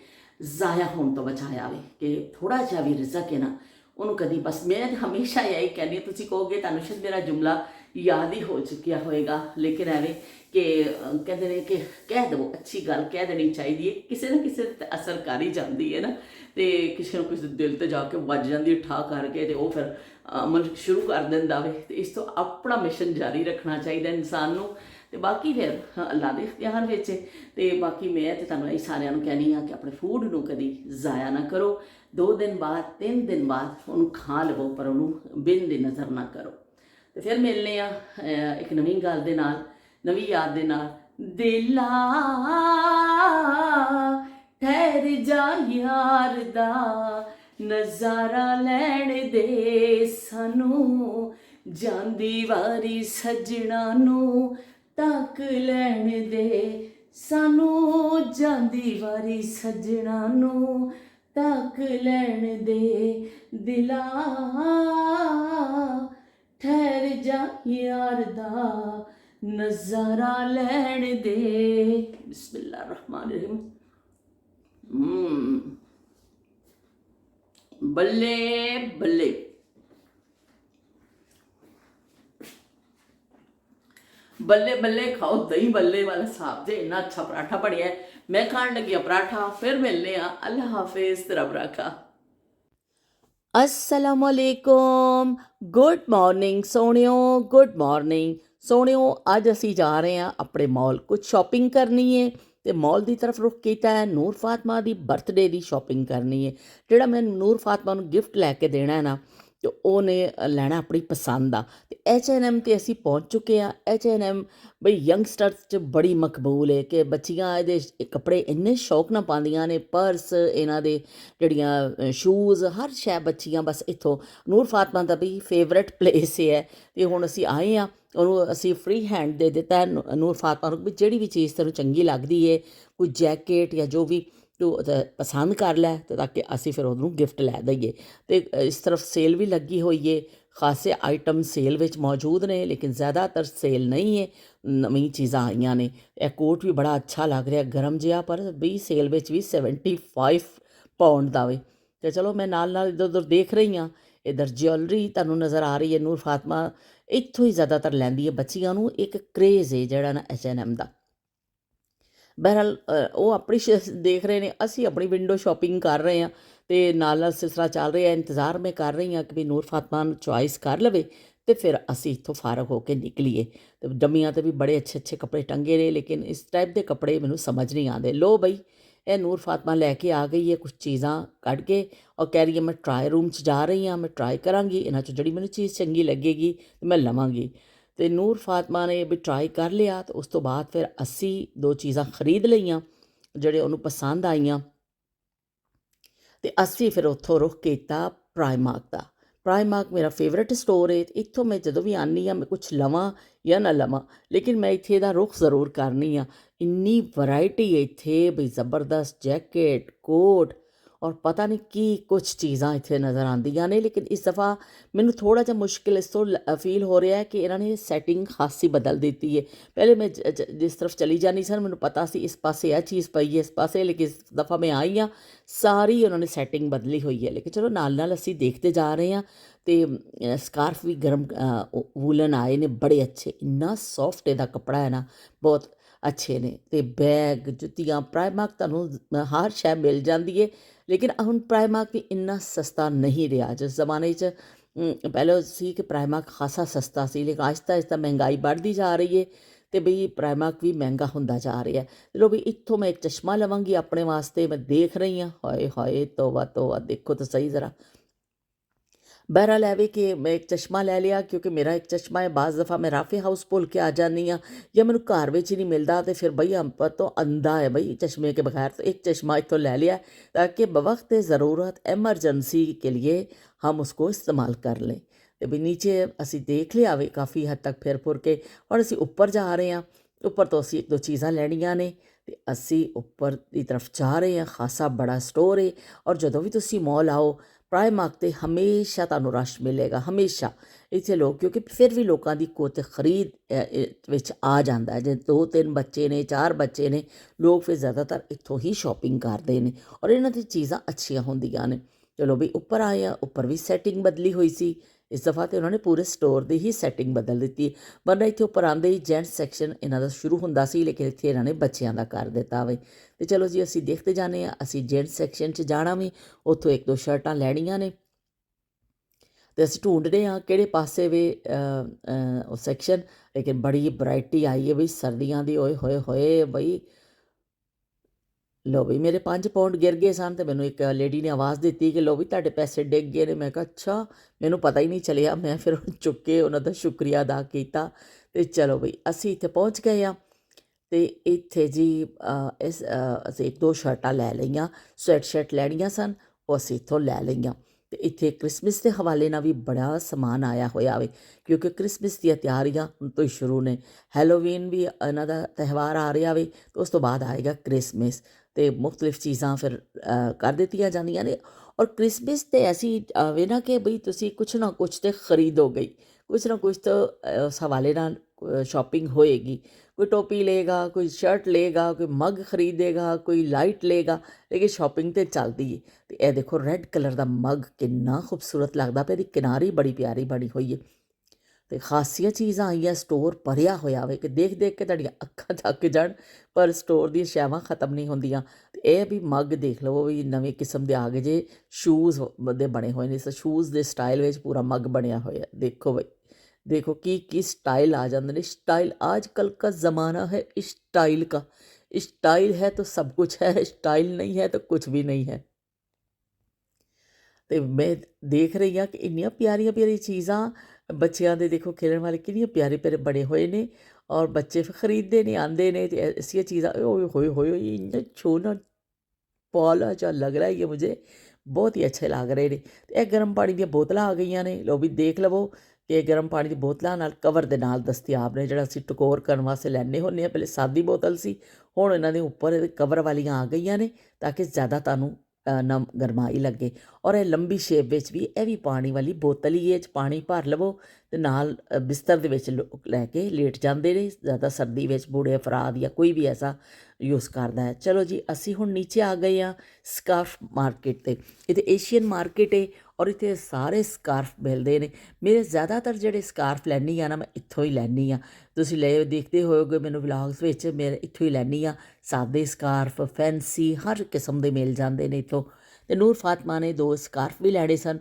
ਜ਼ਾਇਆ ਹੋਣ ਤੋਂ ਬਚਾਇਆ ਵੇ ਕਿ ਥੋੜਾ ਜਿਹਾ ਵੀ ਰਿਜ਼ਕ ਹੈ ਨਾ ਉਹਨੂੰ ਕਦੀ, ਬਸ ਮੈਂ ਹਮੇਸ਼ਾ ਇਹੀ ਕਹਿੰਦੀ, ਤੁਸੀਂ ਕਹੋਗੇ ਤੁਹਾਨੂੰ ਸ਼ਾਇਦ ਮੇਰਾ ਜੁਮਲਾ ਯਾਦ ਹੀ ਹੋ ਚੁੱਕਿਆ ਹੋਏਗਾ, ਲੇਕਿਨ ਐਵੇਂ ਕਿ ਕਹਿੰਦੇ ਨੇ ਕਿ ਕਹਿ ਦੇਵੋ, ਅੱਛੀ ਗੱਲ ਕਹਿ ਦੇਣੀ ਚਾਹੀਦੀ ਹੈ, ਕਿਸੇ ਨਾ ਕਿਸੇ ਤੇ ਅਸਰ ਕਰ ਹੀ ਜਾਂਦੀ ਹੈ ਨਾ, ਤੇ ਕਿਸੇ ਨੂੰ ਕਿਸੇ ਦਿਲ ਤੇ ਜਾ ਕੇ ਵੱਜ ਜਾਂਦੀ ਠਾ ਕਰਕੇ, ਤੇ ਉਹ ਫਿਰ ਅਮਲ ਸ਼ੁਰੂ ਕਰ ਦਿੰਦਾ ਵੇ। ਤੇ ਇਸ ਤੋਂ ਆਪਣਾ ਮਿਸ਼ਨ ਜਾਰੀ ਰੱਖਣਾ ਚਾਹੀਦਾ ਇਨਸਾਨ ਨੂੰ, ਤੇ ਬਾਕੀ ਫਿਰ ਅੱਲਾ ਦੇ ਇਖਤਿਆਰ ਵਿੱਚ। ਤੇ ਬਾਕੀ ਮੈਂ ਤੇ ਤੁਹਾਨੂੰ ਇਹ ਸਾਰਿਆਂ ਨੂੰ ਕਹਿਣੀ ਆ ਕਿ ਆਪਣੇ ਫੂਡ ਨੂੰ ਕਦੀ ਜ਼ਾਇਆ ਨਾ ਕਰੋ। 2 ਦਿਨ ਬਾਅਦ 3 ਦਿਨ ਬਾਅਦ ਉਹਨੂੰ ਖਾ ਲਵੋ, ਪਰ ਉਹਨੂੰ ਬਿਨ ਦੀ ਨਜ਼ਰ ਨਾ ਕਰੋ। ਤੇ ਫਿਰ ਮਿਲਨੇ ਆ ਇੱਕ ਨਵੀਂ ਗੱਲ ਦੇ ਨਾਲ, ਨਵੀਂ ਯਾਦ ਦੇ ਨਾਲ। ਦਿਲਾ ਠਹਿਰ ਜਾ ਯਾਰ ਦਾ ਨਜ਼ਾਰਾ ਲੈਣ ਦੇ ਸਾਨੂੰ, ਜਾਂਦੀ ਵਾਰੀ ਸੱਜਣਾ ਨੂੰ ਤੱਕ ਲੈਣ ਦੇ ਸਾਨੂੰ, ਜਾਂਦੀ ਵਾਰੀ ਸੱਜਣਾ ਨੂੰ ਤੱਕ ਲੈਣ ਦੇ। ਦਿਲਾ ਠਹਿਰ ਜਾ ਯਾਰ ਦਾ ਨਜ਼ਾਰਾ ਲੈਣ ਦੇ। ਬਿਸਮਿल्लाह रहमान रहीम। ਬੱਲੇ ਬੱਲੇ ਬੱਲੇ ਬੱਲੇ ਖਾਓ, ਦਹੀਂ ਬੱਲੇ ਵਾਲਾ ਹਿਸਾਬ ਜੇ ਇੰਨਾ ਅੱਛਾ ਪਰਾਠਾ ਬਣਿਆ। ਮੈਂ ਖਾਣ ਲੱਗੀ ਪਰਾਠਾ। ਫਿਰ ਮਿਲਨੇ ਆ। ਅੱਲਾ ਹਾਫਿਜ਼, ਰੱਬ ਰਾਖਾ। अस्सलामुअलैकुम, गुड मॉर्निंग सोहणियो, गुड मॉर्निंग सोहणियो। ਅੱਜ ਅਸੀਂ ਜਾ ਰਹੇ ਹਾਂ ਆਪਣੇ ਮਾਲ, ਕੁਝ ਸ਼ਾਪਿੰਗ ਕਰਨੀ ਹੈ ਤੇ ਮਾਲ ਦੀ ਤਰਫ ਰੁਖ ਕੀਤਾ ਹੈ। ਨੂਰ ਫਾਤਮਾ ਦੀ ਬਰਥਡੇ ਦੀ ਸ਼ਾਪਿੰਗ ਕਰਨੀ ਹੈ। ਜਿਹੜਾ ਮੈਂ ਨੂਰ ਫਾਤਮਾ ਨੂੰ ਗਿਫਟ ਲੈ ਕੇ ਦੇਣਾ ਹੈ ਨਾ, ਤੇ ਉਹਨੇ ਲੈਣਾ ਆਪਣੀ ਪਸੰਦ ਦਾ। ਤੇ H&M ਤੇ ਅਸੀਂ ਪਹੁੰਚ ਚੁੱਕੇ ਹਾਂ। H&M ਬਈ ਯੰਗਸਟਰਸ 'ਚ ਬੜੀ ਮਕਬੂਲ ਹੈ ਕਿ ਬੱਚੀਆਂ ਇਹਦੇ ਕੱਪੜੇ ਇੰਨੇ ਸ਼ੌਕ ਨਾਲ ਪਾਉਂਦੀਆਂ ਨੇ, ਪਰਸ ਇਹਨਾਂ ਦੇ, ਜਿਹੜੀਆਂ ਸ਼ੂਜ਼, ਹਰ ਸ਼ੈ ਬੱਚੀਆਂ ਬਸ ਇੱਥੋਂ। ਨੂਰ ਫਾਤਮਾ ਦਾ ਵੀ ਫੇਵਰੇਟ ਪਲੇਸ ਹੈ। ਤੇ ਹੁਣ ਅਸੀਂ ਆਏ ਹਾਂ, ਉਹਨੂੰ ਅਸੀਂ ਫ੍ਰੀ ਹੈਂਡ ਦੇ ਦਿੱਤਾ ਨੂਰ ਫਾਤਮਾ ਨੂੰ ਵੀ ਜਿਹੜੀ ਵੀ ਚੀਜ਼ ਤੈਨੂੰ ਚੰਗੀ ਲੱਗਦੀ ਹੈ, ਕੋਈ ਜੈਕਟ ਜਾਂ ਜੋ ਵੀ ਤੂੰ ਪਸੰਦ ਕਰ ਲੈ, ਤੇ ਤਾਂ ਕਿ ਅਸੀਂ ਫਿਰ ਉਹਨੂੰ ਗਿਫਟ ਲੈ ਦਈਏ। ਤੇ ਇਸ ਤਰਫ ਸੇਲ ਵੀ ਲੱਗੀ ਹੋਈ ਹੈ, ਖਾਸੇ ਆਈਟਮ ਸੇਲ ਵਿੱਚ ਮੌਜੂਦ ਨੇ, ਲੇਕਿਨ ਜ਼ਿਆਦਾਤਰ ਸੇਲ ਨਹੀਂ ਹੈ, ਨਵੀਂ ਚੀਜ਼ਾਂ ਆਈਆਂ ਨੇ। ਇਹ ਕੋਟ ਵੀ ਬੜਾ ਅੱਛਾ ਲੱਗ ਰਿਹਾ, ਗਰਮ ਜਿਹਾ, ਪਰ ਵੀ ਸੇਲ ਵਿੱਚ ਵੀ 75 ਪਾਉਂਡ ਦਾ ਵੇ। ਤੇ ਚਲੋ ਮੈਂ ਨਾਲ ਨਾਲ ਇੱਧਰ ਉੱਧਰ ਦੇਖ ਰਹੀ ਹਾਂ। ਇੱਧਰ ਜਿਊਲਰੀ ਤੁਹਾਨੂੰ ਨਜ਼ਰ ਆ ਰਹੀ ਹੈ। ਨੂਰ ਫਾਤਮਾ ਇੱਥੋਂ ਹੀ ਜ਼ਿਆਦਾਤਰ ਲੈਂਦੀ ਹੈ। ਬੱਚੀਆਂ ਨੂੰ ਇੱਕ ਕਰੇਜ਼ ਹੈ ਜਿਹੜਾ ਨਾ H&M ਦਾ। ਬਹਰਹਾਲ ਉਹ ਆਪਣੀ ਦੇਖ ਰਹੇ ਨੇ, ਅਸੀਂ ਆਪਣੀ ਵਿੰਡੋ ਸ਼ਾਪਿੰਗ ਕਰ ਰਹੇ ਹਾਂ, ਤੇ ਨਾਲ ਨਾਲ ਸਿਲਸਿਲਾ ਚੱਲ ਰਿਹਾ। ਇੰਤਜ਼ਾਰ ਮੈਂ ਕਰ ਰਹੀ ਹਾਂ ਕਿ ਵੀ ਨੂਰ ਫਾਤਮਾ ਨੂੰ ਚੁਆਇਸ ਕਰ ਲਵੇ ਤੇ ਫਿਰ ਅਸੀਂ ਇੱਥੋਂ ਫਾਰਗ ਹੋ ਕੇ ਨਿਕਲੀਏ। ਤੇ ਡੰਮੀਆਂ 'ਤੇ ਵੀ ਬੜੇ ਅੱਛੇ ਅੱਛੇ ਕੱਪੜੇ ਟੰਗੇ ਨੇ, ਲੇਕਿਨ ਇਸ ਟਾਈਪ ਦੇ ਕੱਪੜੇ ਮੈਨੂੰ ਸਮਝ ਨਹੀਂ ਆਉਂਦੇ। ਲੋ ਬਈ, ਇਹ ਨੂਰ ਫਾਤਮਾ ਲੈ ਕੇ ਆ ਗਈ ਹੈ ਕੁਛ ਚੀਜ਼ਾਂ ਕੱਢ ਕੇ, ਔਰ ਕਹਿ ਰਹੀ ਹੈ ਮੈਂ ਟਰਾਈ ਰੂਮ 'ਚ ਜਾ ਰਹੀ ਹਾਂ, ਮੈਂ ਟਰਾਈ ਕਰਾਂਗੀ ਇਹਨਾਂ 'ਚੋਂ ਜਿਹੜੀ ਮੈਨੂੰ ਚੀਜ਼ ਚੰਗੀ ਲੱਗੇਗੀ ਤੇ ਮੈਂ ਲਵਾਂਗੀ। ਤੇ ਨੂਰ ਫਾਤਮਾ ਨੇ ਵੀ ਟਰਾਈ ਕਰ ਲਿਆ, ਤੇ ਉਸ ਤੋਂ ਬਾਅਦ ਫਿਰ ਅਸੀਂ 2 ਚੀਜ਼ਾਂ ਖਰੀਦ ਲਈਆਂ ਜਿਹੜੇ ਉਹਨੂੰ ਪਸੰਦ ਆਈਆਂ। ਤੇ ਅਸੀਂ ਫਿਰ ਉੱਥੋਂ ਰੁਖ ਕੀਤਾ ਪ੍ਰਾਈਮਾਰਕ ਦਾ। ਪ੍ਰਾਈਮਾਰਕ ਮੇਰਾ ਫੇਵਰੇਟ ਸਟੋਰ ਹੈ। ਇੱਥੋਂ ਮੈਂ ਜਦੋਂ ਵੀ ਆਉਂਦੀ ਹਾਂ, ਮੈਂ ਕੁਛ ਲਵਾਂ ਜਾਂ ਨਾ ਲਵਾਂ, ਲੇਕਿਨ ਮੈਂ ਇੱਥੇ ਦਾ ਰੁਖ ਜ਼ਰੂਰ ਕਰਨੀ ਆ। ਇੰਨੀ ਵੈਰਾਈਟੀ ਹੈ ਇੱਥੇ ਬਈ ਜ਼ਬਰਦਸਤ, ਜੈਕਟ, ਕੋਟ, ਔਰ ਪਤਾ ਨਹੀਂ ਕੀ ਕੁਛ ਚੀਜ਼ਾਂ ਇੱਥੇ ਨਜ਼ਰ ਆਉਂਦੀਆਂ ਨੇ। ਲੇਕਿਨ ਇਸ ਦਫਾ ਮੈਨੂੰ ਥੋੜ੍ਹਾ ਜਿਹਾ ਮੁਸ਼ਕਿਲ ਇਸ ਤੋਂ ਫੀਲ ਹੋ ਰਿਹਾ ਹੈ ਕਿ ਇਹਨਾਂ ਨੇ ਸੈਟਿੰਗ ਖਾਸੀ ਬਦਲ ਦਿੱਤੀ ਹੈ। ਪਹਿਲੇ ਮੈਂ ਜਿਸ ਤਰਫ ਚਲੀ ਜਾਂਦੀ ਸਨ, ਮੈਨੂੰ ਪਤਾ ਸੀ ਇਸ ਪਾਸੇ ਇਹ ਚੀਜ਼ ਪਈ ਹੈ, ਇਸ ਪਾਸੇ, ਲੇਕਿਨ ਇਸ ਦਫਾ ਮੈਂ ਆਈ ਹਾਂ, ਸਾਰੀ ਉਹਨਾਂ ਨੇ ਸੈਟਿੰਗ ਬਦਲੀ ਹੋਈ ਹੈ। ਲੇਕਿਨ ਚਲੋ ਨਾਲ ਨਾਲ ਅਸੀਂ ਦੇਖਦੇ ਜਾ ਰਹੇ ਹਾਂ। ਤੇ ਸਕਾਰਫ ਵੀ ਗਰਮ ਵੂਲਨ ਆਏ ਨੇ, ਬੜੇ ਅੱਛੇ, ਇੰਨਾ ਸੌਫਟ ਇਹਦਾ ਕੱਪੜਾ ਹੈ ਨਾ, ਬਹੁਤ ਅੱਛੇ ਨੇ। ਤੇ ਬੈਗ, ਜੁੱਤੀਆਂ, ਪ੍ਰਾਈਮਾਰਕ ਤੁਹਾਨੂੰ ਹਰ ਸ਼ੈ ਮਿਲ ਜਾਂਦੀ ਹੈ, ਲੇਕਿਨ ਹੁਣ ਪ੍ਰਾਈਮਾਰਕ ਵੀ ਇੰਨਾ ਸਸਤਾ ਨਹੀਂ ਰਿਹਾ। ਜਿਸ ਜ਼ਮਾਨੇ 'ਚ ਪਹਿਲਾਂ ਸੀ ਕਿ ਪ੍ਰਾਈਮਾਰਕ ਖਾਸਾ ਸਸਤਾ ਸੀ, ਲੇਕਿਨ ਆਹਿਸਤਾ ਆਹਿਸਤਾ ਮਹਿੰਗਾਈ ਵੱਧਦੀ ਜਾ ਰਹੀ ਹੈ, ਤੇ ਬਈ ਪ੍ਰਾਈਮਾਰਕ ਵੀ ਮਹਿੰਗਾ ਹੁੰਦਾ ਜਾ ਰਿਹਾ। ਚਲੋ ਵੀ ਇੱਥੋਂ ਮੈਂ ਇੱਕ ਚਸ਼ਮਾ ਲਵਾਂਗੀ ਆਪਣੇ ਵਾਸਤੇ। ਮੈਂ ਦੇਖ ਰਹੀ ਹਾਂ, ਹਾਏ ਹਾਏ ਤੋਬਾ ਤੋਬਾ, ਦੇਖੋ ਤਾਂ ਸਹੀ ਜ਼ਰਾ, बहरहाल है वी कि मैं एक चश्मा लै लिया, क्योंकि मेरा एक चश्मा है। बाज़ दफ़ा मैं राफे हाउस भुल के आ जानी हाँ, या मैनू घर विच ही नहीं मिलता, तो फिर बई हम पर तो अंधा है बई चश्मे के बगैर। तो एक चश्मा इत्थों लै लिया ताकि बवक्त ज़रूरत एमरजेंसी के लिए हम उसको इस्तेमाल कर लें। तो भी नीचे असी देख लिया वे काफ़ी हद तक फिर फुर के, और असी उपर जा रहे हैं। उपर तो असी एक दो चीज़ां लैणियां ने, ते असी उपर की तरफ जा रहे हैं। खासा बड़ा स्टोर है, और जदों भी तुसी मॉल आओ प्राइमार्क ते हमेशा तुहानूं रश मिलेगा, हमेशा। इत्थे लोग, क्योंकि फिर भी लोगों की कुत खरीद विच आ जाता है। जे 2-3 बच्चे ने, 4 बच्चे ने, लोग फिर ज़्यादातर इत्थों ही शॉपिंग करते हैं, और इन्हां दी चीज़ां अच्छियां होंदियां ने। चलो भी उपर आए हैं, उपर भी सैटिंग बदली हुई सी। इस दफ़ा तो उन्होंने पूरे स्टोर की ही सैटिंग बदल दी, वरना इत्थे उपर आंदे ही जेंट्स सैक्शन इन्हां दा शुरू हुंदा सी, लेकिन इत्थे इन्हां ने बच्चों का कर दिता वे। तो चलो जी असी देखते जाने, असी जेंट्स सैक्शन च जाना भी, उत्थों एक दो शर्टां लैणियां ने। तो असी ढूंढने हाँ किहड़े पासे वे सैक्शन, लेकिन बड़ी वैरायटी आई है बई सर्दियां दी। ओए होए होए बई, लो बई मेरे 5 पाउंड गिर गए सन। तो मैनू एक लेडी ने आवाज़ दी कि लो भी तुहाडे पैसे डिग गए ने। मैं कहा अच्छा, मैनू पता ही नहीं चलिया। मैं फिर चुक के उन्हों का शुक्रिया अदा किया। तो चलो बई असी इत्थे पहुँच गए हाँ। तो इत्थे जी असी एक दो शर्टां लै लईआं, स्वैट शर्ट लैणियां सन, वो असी इत्थों लै लईआं। तो इत्थे क्रिसमिस के हवाले नाल भी बड़ा समान आया होया वे, क्योंकि क्रिसमिस दी तैयारियां हुण तो ही शुरू ने। हैलोवीन भी इन्हां दा त्यौहार आ रहा वे, तो उस तो बाद आएगा क्रिसमिस। तो मुख्तलिफ चीज़ां फिर कर दित्तियां जांदियां ने। और क्रिसमिस तो ऐसी आवे ना कि बई तुसी कुछ ना कुछ तो खरीदोगे ही, कुछ ना कुछ तो उस हवाले नाल शॉपिंग होएगी। कोई टोपी लेगा, कोई शर्ट लेगा, कोई मग खरीदेगा, कोई लाइट लेगा, लेकिन शॉपिंग तो चलती है। तो यह देखो रेड कलर का मग कितना खूबसूरत लगता पे, किनारी बड़ी प्यारी बनी हुई है। तो खासिया चीज़ां आईया, स्टोर भरिया होया वे कि देख देख के तुहाडियां अक्खां थक जाण, पर स्टोर दी शैवां खत्म नहीं होंदियां। ते यह भी मग देख लो भी नवे किस्म के आ गए जे, शूज़ दे बने हुए ने। शूज़ के स्टाइल में पूरा मग बनया होया, देखो बई, देखो की स्टाइल आ जाते हैं। स्टाइल आजकल का ज़माना है स्टाइल का। स्टाइल है तो सब कुछ है, स्टाइल नहीं है तो कुछ भी नहीं है। तो मैं देख रही हाँ कि इन्नियां प्यारियां प्यारी चीज़ां बच्चों के, देखो खेलने वाले कितने प्यारे प्यारे बने हुए ने, और बच्चे फिर खरीदते ने, आंदे ने। तो ऐसी चीज़ां ओए होए होए, इन्ना छोना पौला सा लग रहा है ये मुझे, बहुत ही अच्छे लग रहे हैं। तो यह गर्म पानी दी बोतलां आ गई ने, लो भी देख लवो कि गर्म पानी दी बोतलां नाल कवर दे नाल दस्तियाब ने, जिहड़ा असीं टकोर करन वास्ते लैंदे हुंदे आ। पहले सादी बोतल सी, हुण इन्हां दे उपर कवर वालियां आ गईयां ने, ताकि ज़्यादा तुहानूं ना गरमाई लगे। और यह लंबी शेप विच भी, यह भी पानी वाली बोतल ही है, पानी भर लवो ते नाल बिस्तर दे विच लैके लेट जांदे ने। ज़्यादा सर्दी विच बूढ़े अफराद या कोई भी ऐसा यूज़ करता है। चलो जी असी हुण नीचे आ गए हाँ स्कार्फ मार्केट ते। इत्थे एशियन मार्केट है, और इत्थे सारे स्कार्फ मिलते हैं। मेरे ज़्यादातर जिहड़े स्कार्फ लैनी आ ना, मैं इत्थों ही लैनी आ। तुसीं ले देखते होगे मैनू व्लॉग्स विच, मैं इत्थों ही लैनी आ। सादे स्कार्फ, फैंसी, हर किस्म के मिल जाते हैं इत्थों। ते नूर फातमा ने 2 स्कार्फ भी लैने सन,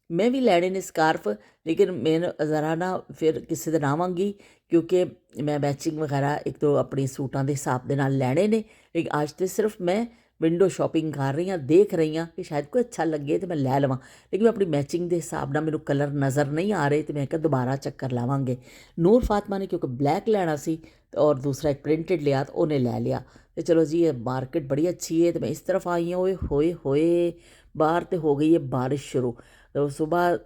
मैं भी लैने ने स्कार्फ। लेकिन मैं ज़रा ना फिर किसी दिन आवांगी, क्योंकि मैं मैचिंग वगैरह एक दो अपने सूटां के हिसाब दे नाल लैने ने। लेकिन अज तो सिर्फ मैं विंडो शॉपिंग कर रही हाँ, देख रही हाँ कि शायद कोई अच्छा लगे तो मैं लै लवां। लेकिन मैं अपनी मैचिंग के हिसाब नाल, मैनू कलर नज़र नहीं आ रहे, तो मैं क्या दोबारा चक्कर लावांगे। नूर फातमा ने क्योंकि ब्लैक लैना सी, और दूसरा एक प्रिंटेड लिया, तो उन्हें लै लिया। तो चलो जी ये मार्केट बड़ी अच्छी है। तो मैं इस तरफ आई हूँ, ओए होए होए, बाहर तो हो गई है बारिश शुरू। तो सुबह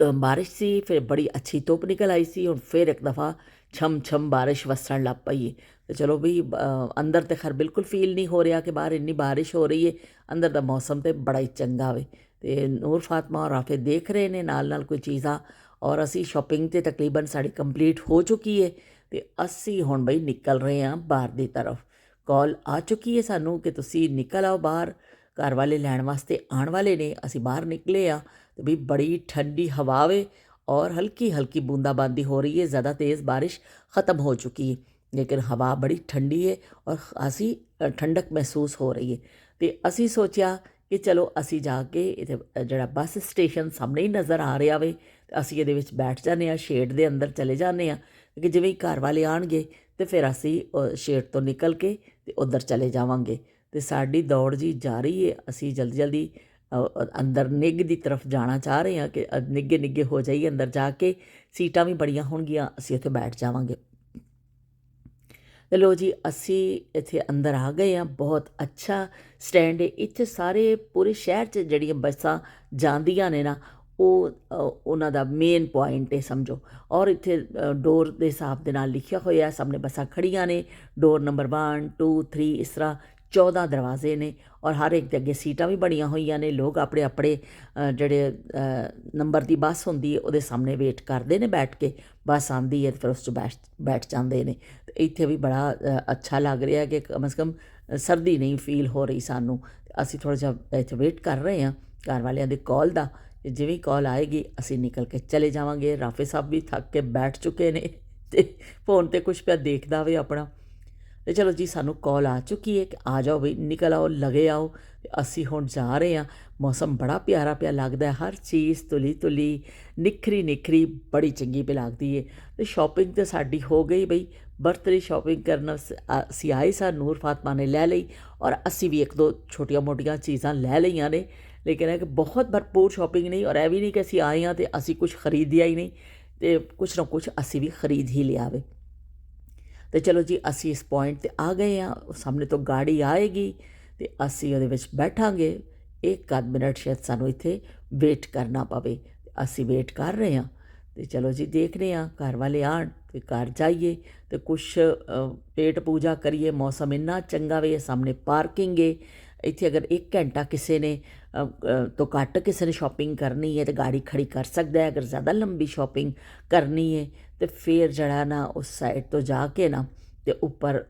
बारिश सी, फिर बड़ी अच्छी धुप निकल आई सी, और फिर एक दफ़ा छम छम बारिश वसन लग पई है। तो चलो भी अंदर तो खैर बिल्कुल फील नहीं हो रहा कि बाहर इन्नी बारिश हो रही है। अंदर का मौसम तो बड़ा ही चंगा वे। तो नूर फातमा और आफे देख रहे हैं नाल कोई चीज़ां, और असी शॉपिंग तो तकरीबन साड़ी कंप्लीट हो चुकी है। तो असी हुण बई निकल रहे हैं बाहर की तरफ। कॉल आ चुकी है सानू कि तुसी निकल आओ बाहर, घर वाले लैण वास्ते आण वाले ने। असी बाहर निकले आ, तो भी बड़ी ठंडी हवा वे, और हल्की हल्की बूंदाबांदी हो रही है। ज़्यादा तेज़ बारिश ख़त्म हो चुकी है, लेकिन हवा बड़ी ठंडी है, और खासी ठंडक महसूस हो रही है। तो असी सोचा कि चलो असी जाके इत्थे जिहड़ा बस स्टेशन सामने ही नज़र आ रहा वे, तो असी इहदे विच बैठ जाने आ, शेड दे अंदर चले जाने आ। क्योंकि जिवें ही घर वाले आउणगे तो फिर असी शेड तो निकल के ते उधर चले जावांगे। तो साडी दौड़ जी जारी है। असी जल्दी जल्दी ਅੰਦਰ ਨਿੱਘ ਦੀ ਤਰਫ ਜਾਣਾ ਚਾਹ ਰਹੇ ਹਾਂ ਕਿ ਨਿੱਘੇ ਨਿੱਘੇ ਹੋ ਜਾਈਏ, ਅੰਦਰ ਜਾ ਕੇ ਸੀਟਾਂ ਵੀ ਬੜੀਆਂ ਹੋਣਗੀਆਂ, ਅਸੀਂ ਉੱਥੇ ਬੈਠ ਜਾਵਾਂਗੇ। ਤੇ ਲੋ ਜੀ ਅਸੀਂ ਇੱਥੇ ਅੰਦਰ ਆ ਗਏ ਹਾਂ। ਬਹੁਤ ਅੱਛਾ ਸਟੈਂਡ ਹੈ ਇੱਥੇ। ਸਾਰੇ ਪੂਰੇ ਸ਼ਹਿਰ 'ਚ ਜਿਹੜੀਆਂ ਬੱਸਾਂ ਜਾਂਦੀਆਂ ਨੇ ਨਾ, ਉਹ ਉਹਨਾਂ ਦਾ ਮੇਨ ਪੁਆਇੰਟ ਹੈ ਸਮਝੋ। ਔਰ ਇੱਥੇ ਡੋਰ ਦੇ ਹਿਸਾਬ ਦੇ ਨਾਲ ਲਿਖਿਆ ਹੋਇਆ, ਸਾਹਮਣੇ ਬੱਸਾਂ ਖੜੀਆਂ ਨੇ, ਡੋਰ ਨੰਬਰ 1 2 3 ਇਸ ਤਰ੍ਹਾਂ 14 ਦਰਵਾਜ਼ੇ ਨੇ। ਔਰ ਹਰ ਇੱਕ ਦੇ ਅੱਗੇ ਸੀਟਾਂ ਵੀ ਬਣੀਆਂ ਹੋਈਆਂ ਨੇ। ਲੋਕ ਆਪਣੇ ਆਪਣੇ ਜਿਹੜੇ ਨੰਬਰ ਦੀ ਬੱਸ ਹੁੰਦੀ ਹੈ ਉਹਦੇ ਸਾਹਮਣੇ ਵੇਟ ਕਰਦੇ ਨੇ ਬੈਠ ਕੇ। ਬੱਸ ਆਉਂਦੀ ਹੈ ਫਿਰ ਉਸ 'ਚ ਬੈਠ ਜਾਂਦੇ ਨੇ। ਤੇ ਇੱਥੇ ਵੀ ਬੜਾ ਅੱਛਾ ਲੱਗ ਰਿਹਾ ਕਿ ਕਮ ਸੇ ਕਮ ਸਰਦੀ ਨਹੀਂ ਫੀਲ ਹੋ ਰਹੀ ਸਾਨੂੰ। ਅਸੀਂ ਥੋੜ੍ਹਾ ਜਿਹਾ ਇੱਥੇ ਵੇਟ ਕਰ ਰਹੇ ਹਾਂ ਘਰ ਵਾਲਿਆਂ ਦੇ ਕਾਲ ਦਾ। ਜਿਵੇਂ ਕਾਲ ਆਏਗੀ ਅਸੀਂ ਨਿਕਲ ਕੇ ਚਲੇ ਜਾਵਾਂਗੇ। ਰਾਫੇ ਸਾਹਿਬ ਵੀ ਥੱਕ ਕੇ ਬੈਠ ਚੁੱਕੇ ਨੇ ਅਤੇ ਫੋਨ 'ਤੇ ਕੁਛ ਪਿਆ ਦੇਖਦਾ ਵੇ ਆਪਣਾ। ਅਤੇ ਚਲੋ ਜੀ ਸਾਨੂੰ ਕਾਲ ਆ ਚੁੱਕੀ ਹੈ ਕਿ ਆ ਜਾਓ ਬਈ, ਨਿਕਲ ਆਓ, ਲਗੇ ਆਓ। ਅਤੇ ਅਸੀਂ ਹੁਣ ਜਾ ਰਹੇ ਹਾਂ। ਮੌਸਮ ਬੜਾ ਪਿਆਰਾ ਪਿਆ ਲੱਗਦਾ, ਹਰ ਚੀਜ਼ ਧੁਲੀ ਧੁਲੀ, ਨਿਖਰੀ ਨਿਖਰੀ, ਬੜੀ ਚੰਗੀ ਪਈ ਲੱਗਦੀ ਹੈ। ਅਤੇ ਸ਼ੋਪਿੰਗ ਤਾਂ ਸਾਡੀ ਹੋ ਗਈ ਬਈ। ਬਰਥਡੇ ਸ਼ੋਪਿੰਗ ਕਰਨ ਅਸੀਂ ਆਏ ਸਾਂ, ਨੂਰ ਫਾਤਮਾ ਨੇ ਲੈ ਲਈ ਔਰ ਅਸੀਂ ਵੀ ਇੱਕ ਦੋ ਛੋਟੀਆਂ ਮੋਟੀਆਂ ਚੀਜ਼ਾਂ ਲੈ ਲਈਆਂ ਨੇ। ਲੇਕਿਨ ਇਹ ਕਿ ਬਹੁਤ ਭਰਪੂਰ ਸ਼ੋਪਿੰਗ ਨਹੀਂ, ਔਰ ਇਹ ਵੀ ਨਹੀਂ ਕਿ ਅਸੀਂ ਆਏ ਹਾਂ ਅਤੇ ਅਸੀਂ ਕੁਛ ਖਰੀਦਿਆ ਹੀ ਨਹੀਂ, ਅਤੇ ਕੁਛ ਨਾ ਕੁਛ ਅਸੀਂ ਵੀ ਖਰੀਦ ਹੀ ਲਿਆ ਵੇ। ਅਤੇ ਚਲੋ ਜੀ ਅਸੀਂ ਇਸ ਪੁਆਇੰਟ 'ਤੇ ਆ ਗਏ ਹਾਂ। ਸਾਹਮਣੇ ਤੋਂ ਗਾੜੀ ਆਏਗੀ ਅਤੇ ਅਸੀਂ ਉਹਦੇ ਵਿੱਚ ਬੈਠਾਂਗੇ। ਇੱਕ ਅੱਧ ਮਿੰਟ ਸ਼ਾਇਦ ਸਾਨੂੰ ਇੱਥੇ ਵੇਟ ਕਰਨਾ ਪਵੇ। ਅਸੀਂ ਵੇਟ ਕਰ ਰਹੇ ਹਾਂ। ਅਤੇ ਚਲੋ ਜੀ ਦੇਖਦੇ ਹਾਂ ਘਰ ਵਾਲੇ ਆਉਣ ਅਤੇ ਘਰ ਜਾਈਏ ਅਤੇ ਕੁਛ ਪੇਟ ਪੂਜਾ ਕਰੀਏ। ਮੌਸਮ ਇੰਨਾ ਚੰਗਾ ਵੇ, ਸਾਹਮਣੇ ਪਾਰਕਿੰਗ ਹੈ। ਇੱਥੇ ਅਗਰ 1 ਘੰਟਾ ਕਿਸੇ ਨੇ ਤੋਂ ਘੱਟ ਕਿਸੇ ਨੇ ਸ਼ੋਪਿੰਗ ਕਰਨੀ ਹੈ ਤਾਂ ਗਾੜੀ ਖੜੀ ਕਰ ਸਕਦਾ ਹੈ। ਅਗਰ ਜ਼ਿਆਦਾ ਲੰਬੀ ਸ਼ੋਪਿੰਗ ਕਰਨੀ ਹੈ ਅਤੇ ਫਿਰ ਜਿਹੜਾ ਨਾ ਉਸ ਸਾਈਡ ਤੋਂ ਜਾ ਕੇ ਨਾ ਅਤੇ ਉੱਪਰ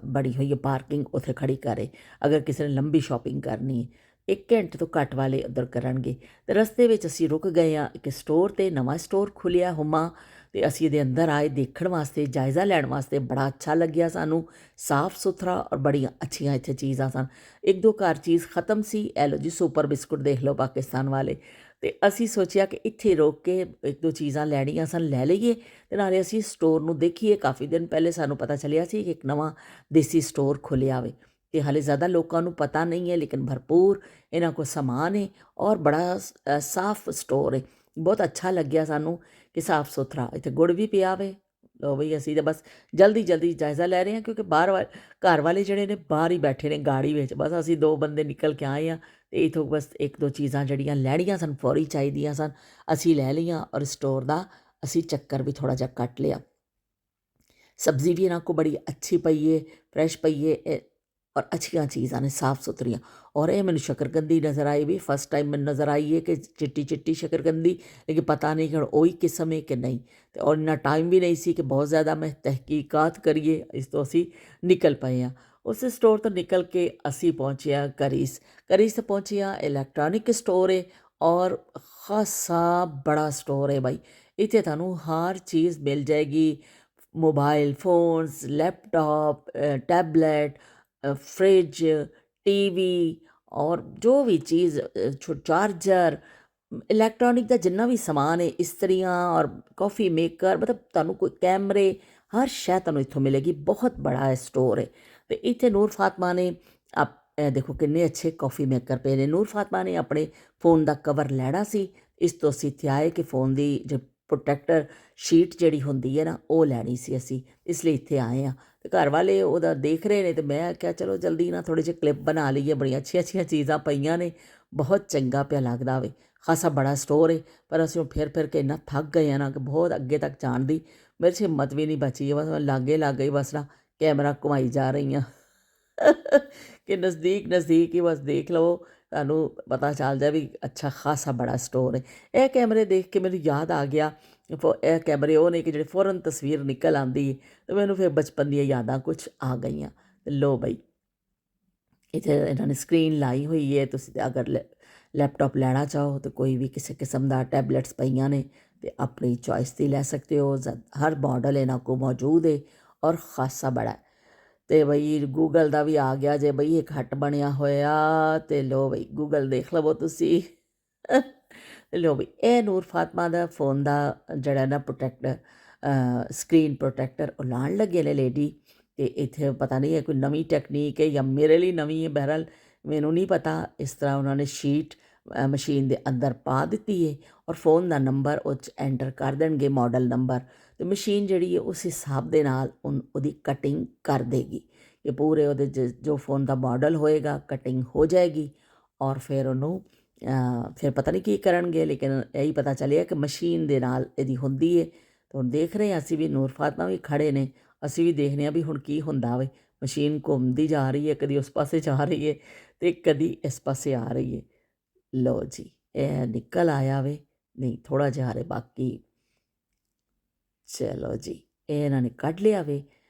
ਬਣੀ ਹੋਈ ਹੈ ਪਾਰਕਿੰਗ, ਉੱਥੇ ਖੜੀ ਕਰੇ। ਅਗਰ ਕਿਸੇ ਨੇ ਲੰਬੀ ਸ਼ੋਪਿੰਗ ਕਰਨੀ ਹੈ 1 ਘੰਟੇ ਤੋਂ ਘੱਟ ਵਾਲੇ ਉੱਧਰ ਕਰਨਗੇ। ਅਤੇ ਰਸਤੇ ਵਿੱਚ ਅਸੀਂ ਰੁਕ ਗਏ ਹਾਂ ਇੱਕ ਸਟੋਰ 'ਤੇ, ਨਵਾਂ ਸਟੋਰ ਖੁੱਲ੍ਹਿਆ ਹੁਮਾ। ਅਤੇ ਅਸੀਂ ਇਹਦੇ ਅੰਦਰ ਆਏ ਦੇਖਣ ਵਾਸਤੇ, ਜਾਇਜ਼ਾ ਲੈਣ ਵਾਸਤੇ। ਬੜਾ ਅੱਛਾ ਲੱਗਿਆ ਸਾਨੂੰ, ਸਾਫ ਸੁਥਰਾ ਔਰ ਬੜੀਆਂ ਅੱਛੀਆਂ ਇੱਥੇ ਚੀਜ਼ਾਂ ਸਨ। ਇੱਕ ਦੋ ਘਰ ਚੀਜ਼ ਖ਼ਤਮ ਸੀ। ਇਹ ਲਓ ਜੀ ਸੁਪਰ ਬਿਸਕੁਟ ਦੇਖ ਲਓ ਪਾਕਿਸਤਾਨ ਵਾਲੇ। ਅਤੇ ਅਸੀਂ ਸੋਚਿਆ ਕਿ ਇੱਥੇ ਰੋਕ ਕੇ ਇੱਕ ਦੋ ਚੀਜ਼ਾਂ ਲੈਣੀਆਂ ਸਨ, ਲੈ ਲਈਏ ਅਤੇ ਨਾਲੇ ਅਸੀਂ ਸਟੋਰ ਨੂੰ ਦੇਖੀਏ। ਕਾਫੀ ਦਿਨ ਪਹਿਲੇ ਸਾਨੂੰ ਪਤਾ ਚੱਲਿਆ ਸੀ ਕਿ ਇੱਕ ਨਵਾਂ ਦੇਸੀ ਸਟੋਰ ਖੁੱਲ੍ਹਿਆ ਵੇ ਅਤੇ ਹਾਲੇ ਜ਼ਿਆਦਾ ਲੋਕਾਂ ਨੂੰ ਪਤਾ ਨਹੀਂ ਹੈ, ਲੇਕਿਨ ਭਰਪੂਰ ਇਹਨਾਂ ਕੋਲ ਸਮਾਨ ਹੈ ਔਰ ਬੜਾ ਸਾਫ ਸਟੋਰ ਹੈ। ਬਹੁਤ ਅੱਛਾ ਲੱਗਿਆ ਸਾਨੂੰ ਕਿ ਸਾਫ ਸੁਥਰਾ। ਇੱਥੇ ਗੁੜ ਵੀ ਪਿਆ ਵੇ। ਲਓ ਬਈ ਅਸੀਂ ਤਾਂ ਬਸ ਜਲਦੀ ਜਲਦੀ ਜਾਇਜ਼ਾ ਲੈ ਰਹੇ ਹਾਂ ਕਿਉਂਕਿ ਘਰ ਵਾਲੇ ਜਿਹੜੇ ਨੇ ਬਾਹਰ ਹੀ ਬੈਠੇ ਨੇ ਗਾੜੀ ਵਿੱਚ। ਬਸ ਅਸੀਂ 2 ਬੰਦੇ ਨਿਕਲ ਕੇ ਆਏ ਹਾਂ ਅਤੇ ਇੱਥੋਂ ਬਸ ਇੱਕ ਦੋ ਚੀਜ਼ਾਂ ਜਿਹੜੀਆਂ ਲੈਣੀਆਂ ਸਨ, ਫੌਰੀ ਚਾਹੀਦੀਆਂ ਸਨ, ਅਸੀਂ ਲੈ ਲਈਆਂ ਔਰ ਸਟੋਰ ਦਾ ਅਸੀਂ ਚੱਕਰ ਵੀ ਥੋੜ੍ਹਾ ਜਿਹਾ ਕੱਟ ਲਿਆ। ਸਬਜ਼ੀ ਵੀ ਇਹਨਾਂ ਕੋਲ ਬੜੀ ਅੱਛੀ ਪਈ ਹੈ, ਫਰੈਸ਼ ਪਈ ਹੈ ਔਰ ਅੱਛੀਆਂ ਚੀਜ਼ਾਂ ਨੇ, ਸਾਫ ਸੁਥਰੀਆਂ। ਔਰ ਇਹ ਮੈਨੂੰ ਸ਼ਕਰਕੰਦੀ ਨਜ਼ਰ ਆਈ ਵੀ, ਫਸਟ ਟਾਈਮ ਮੈਨੂੰ ਨਜ਼ਰ ਆਈ ਹੈ ਕਿ ਚਿੱਟੀ ਚਿੱਟੀ ਸ਼ਕਰਕੰਦੀ, ਲੇਕਿਨ ਪਤਾ ਨਹੀਂ ਕਿ ਹੁਣ ਉਹੀ ਕਿਸਮ ਹੈ ਕਿ ਨਹੀਂ। ਅਤੇ ਔਰ ਇੰਨਾ ਟਾਈਮ ਵੀ ਨਹੀਂ ਸੀ ਕਿ ਬਹੁਤ ਜ਼ਿਆਦਾ ਮੈਂ ਤਹਿਕੀਕਾਤ ਕਰੀਏ। ਇਸ ਤੋਂ ਅਸੀਂ ਨਿਕਲ ਪਏ ਹਾਂ। ਉਸ ਸਟੋਰ ਤੋਂ ਨਿਕਲ ਕੇ ਅਸੀਂ ਪਹੁੰਚੇ ਹਾਂ ਕਰੀਸ। ਕਰੀਸ ਤੋਂ ਪਹੁੰਚੇ ਹਾਂ, ਇਲੈਕਟ੍ਰੋਨਿਕ ਸਟੋਰ ਹੈ ਔਰ ਖਾਸਾ ਬੜਾ ਸਟੋਰ ਹੈ ਬਾਈ। ਇੱਥੇ ਤੁਹਾਨੂੰ ਹਰ ਚੀਜ਼ ਮਿਲ ਜਾਏਗੀ। Mobile phones, laptop, tablet, fridge, TV और जो भी चीज़, चार्जर, इलैक्ट्रॉनिक का जिन्ना भी समान है, इस्त्रियाँ और कॉफ़ी मेकर, मतलब तुहानूं कोई कैमरे, हर शै तुहानूं इत्थों मिलेगी। बहुत बड़ा है स्टोर है। तो इत्थे नूर फातमा ने आप देखो किन्ने अच्छे कॉफ़ी मेकर पे ने। नूर फातमा ने अपने फ़ोन का कवर लैना सी, इस तो असीं इत्थे आए कि फ़ोन की जो प्रोटैक्टर शीट जिहड़ी हुंदी है ना वो लैनी सी असीं, इसलिए इत्थे आए हाँ। ਤੇ ਘਰ ਵਾਲੇ ਉਹਦਾ ਦੇਖ ਰਹੇ ਨੇ ਅਤੇ ਮੈਂ ਕਿਹਾ ਚਲੋ ਜਲਦੀ ਨਾ ਥੋੜ੍ਹੇ ਜਿਹੇ ਕਲਿੱਪ ਬਣਾ ਲਈਏ। ਬੜੀਆਂ ਅੱਛੀਆਂ ਅੱਛੀਆਂ ਚੀਜ਼ਾਂ ਪਈਆਂ ਨੇ, ਬਹੁਤ ਚੰਗਾ ਪਿਆ ਲੱਗਦਾ ਵੇ। ਖਾਸਾ ਬੜਾ ਸਟੋਰ ਹੈ ਪਰ ਅਸੀਂ ਫਿਰ ਕੇ ਇੰਨਾ ਥੱਕ ਗਏ ਹਾਂ ਨਾ ਕਿ ਬਹੁਤ ਅੱਗੇ ਤੱਕ ਜਾਣ ਦੀ ਮੇਰੇ 'ਚ ਹਿੰਮਤ ਵੀ ਨਹੀਂ ਬਚੀ ਹੈ। ਬਸ ਮੈਂ ਲਾਗੇ ਹੀ ਬਸ ਨਾ ਕੈਮਰਾ ਘੁਮਾਈ ਜਾ ਰਹੀ ਹਾਂ ਕਿ ਨਜ਼ਦੀਕ ਨਜ਼ਦੀਕ ਹੀ ਬਸ ਦੇਖ ਲਵੋ, ਤੁਹਾਨੂੰ ਪਤਾ ਚੱਲ ਜਾਏ ਵੀ ਅੱਛਾ ਖਾਸਾ ਬੜਾ ਸਟੋਰ ਹੈ। ਇਹ ਕੈਮਰੇ ਦੇਖ ਕੇ ਮੈਨੂੰ ਯਾਦ ਆ ਗਿਆ, ਇਹ ਕੈਮਰੇ ਉਹ ਨੇ ਕਿ ਜਿਹੜੇ ਫੌਰਨ ਤਸਵੀਰ ਨਿਕਲ ਆਉਂਦੀ ਅਤੇ ਮੈਨੂੰ ਫਿਰ ਬਚਪਨ ਦੀਆਂ ਯਾਦਾਂ ਕੁਛ ਆ ਗਈਆਂ। ਲੋ ਬਈ ਇੱਥੇ ਇਹਨਾਂ ਨੇ ਸਕਰੀਨ ਲਾਈ ਹੋਈ ਹੈ। ਤੁਸੀਂ ਅਗਰ ਲੈਪਟਾਪ ਲੈਣਾ ਚਾਹੋ ਤਾਂ ਕੋਈ ਵੀ ਕਿਸੇ ਕਿਸਮ ਦਾ, ਟੈਬਲੇਟਸ ਪਈਆਂ ਨੇ ਅਤੇ ਆਪਣੀ ਚੋਇਸ ਦੀ ਲੈ ਸਕਦੇ ਹੋ। ਹਰ ਮਾਡਲ ਇਹਨਾਂ ਕੋਲ ਮੌਜੂਦ ਹੈ ਔਰ ਖਾਸਾ ਬੜਾ। ਅਤੇ ਬਈ ਗੂਗਲ ਦਾ ਵੀ ਆ ਗਿਆ ਜੇ ਬਈ ਇੱਕ ਹੱਟ ਬਣਿਆ ਹੋਇਆ। ਅਤੇ ਲੋ ਬਈ ਗੂਗਲ ਦੇਖ ਲਵੋ ਤੁਸੀਂ ਲੋ ਬਈ ਇਹ ਨੂਰ ਫਾਤਮਾ ਦਾ ਫ਼ੋਨ ਦਾ ਜਿਹੜਾ ਨਾ ਪ੍ਰੋਟੈਕਟਰ, ਸਕਰੀਨ ਪ੍ਰੋਟੈਕਟਰ ਉਹ ਲਾਉਣ ਲੱਗੇ ਨੇ ਲੇਡੀ। ਅਤੇ ਇੱਥੇ ਪਤਾ ਨਹੀਂ ਹੈ ਕੋਈ ਨਵੀਂ ਟੈਕਨੀਕ ਹੈ ਜਾਂ ਮੇਰੇ ਲਈ ਨਵੀਂ ਹੈ, ਬਹਿਰਹਾਲ ਮੈਨੂੰ ਨਹੀਂ ਪਤਾ। ਇਸ ਤਰ੍ਹਾਂ ਉਹਨਾਂ ਨੇ ਸ਼ੀਟ ਮਸ਼ੀਨ ਦੇ ਅੰਦਰ ਪਾ ਦਿੱਤੀ ਹੈ ਔਰ ਫ਼ੋਨ ਦਾ ਨੰਬਰ ਉਹ 'ਚ ਐਂਟਰ ਕਰ ਦੇਣਗੇ, ਮਾਡਲ ਨੰਬਰ, ਅਤੇ ਮਸ਼ੀਨ ਜਿਹੜੀ ਹੈ ਉਸ ਹਿਸਾਬ ਦੇ ਨਾਲ ਉਹਦੀ ਕਟਿੰਗ ਕਰ ਦੇਗੀ। ਇਹ ਪੂਰੇ ਉਹਦੇ ਜੋ ਫ਼ੋਨ ਦਾ ਮਾਡਲ ਹੋਏਗਾ ਕਟਿੰਗ ਹੋ ਜਾਏਗੀ ਔਰ ਫਿਰ ਉਹਨੂੰ ਫਿਰ ਪਤਾ ਨਹੀਂ ਕੀ ਕਰਨਗੇ, ਲੇਕਿਨ ਇਹੀ ਪਤਾ ਚੱਲਿਆ ਕਿ ਮਸ਼ੀਨ ਦੇ ਨਾਲ ਇਹਦੀ ਹੁੰਦੀ ਹੈ। ਤਾਂ ਹੁਣ ਦੇਖ ਰਹੇ ਹਾਂ ਅਸੀਂ ਵੀ, ਨੂਰ ਫਾਤਮਾ ਵੀ ਖੜ੍ਹੇ ਨੇ, ਅਸੀਂ ਵੀ ਦੇਖਦੇ ਹਾਂ ਵੀ ਹੁਣ ਕੀ ਹੁੰਦਾ ਵੇ। ਮਸ਼ੀਨ ਘੁੰਮਦੀ ਜਾ ਰਹੀ ਹੈ, ਕਦੀ ਉਸ ਪਾਸੇ ਜਾ ਰਹੀ ਹੈ ਅਤੇ ਕਦੀ ਇਸ ਪਾਸੇ ਆ ਰਹੀ ਹੈ। ਲਓ ਜੀ, ਇਹ ਨਿਕਲ ਆਇਆ ਵੇ, ਨਹੀਂ ਥੋੜ੍ਹਾ ਜਿਹਾ ਹਾਲੇ ਬਾਕੀ। ਚਲੋ ਜੀ, ਇਹ ਇਹਨਾਂ ਨੇ ਕੱਢ ਲਿਆ ਵੇ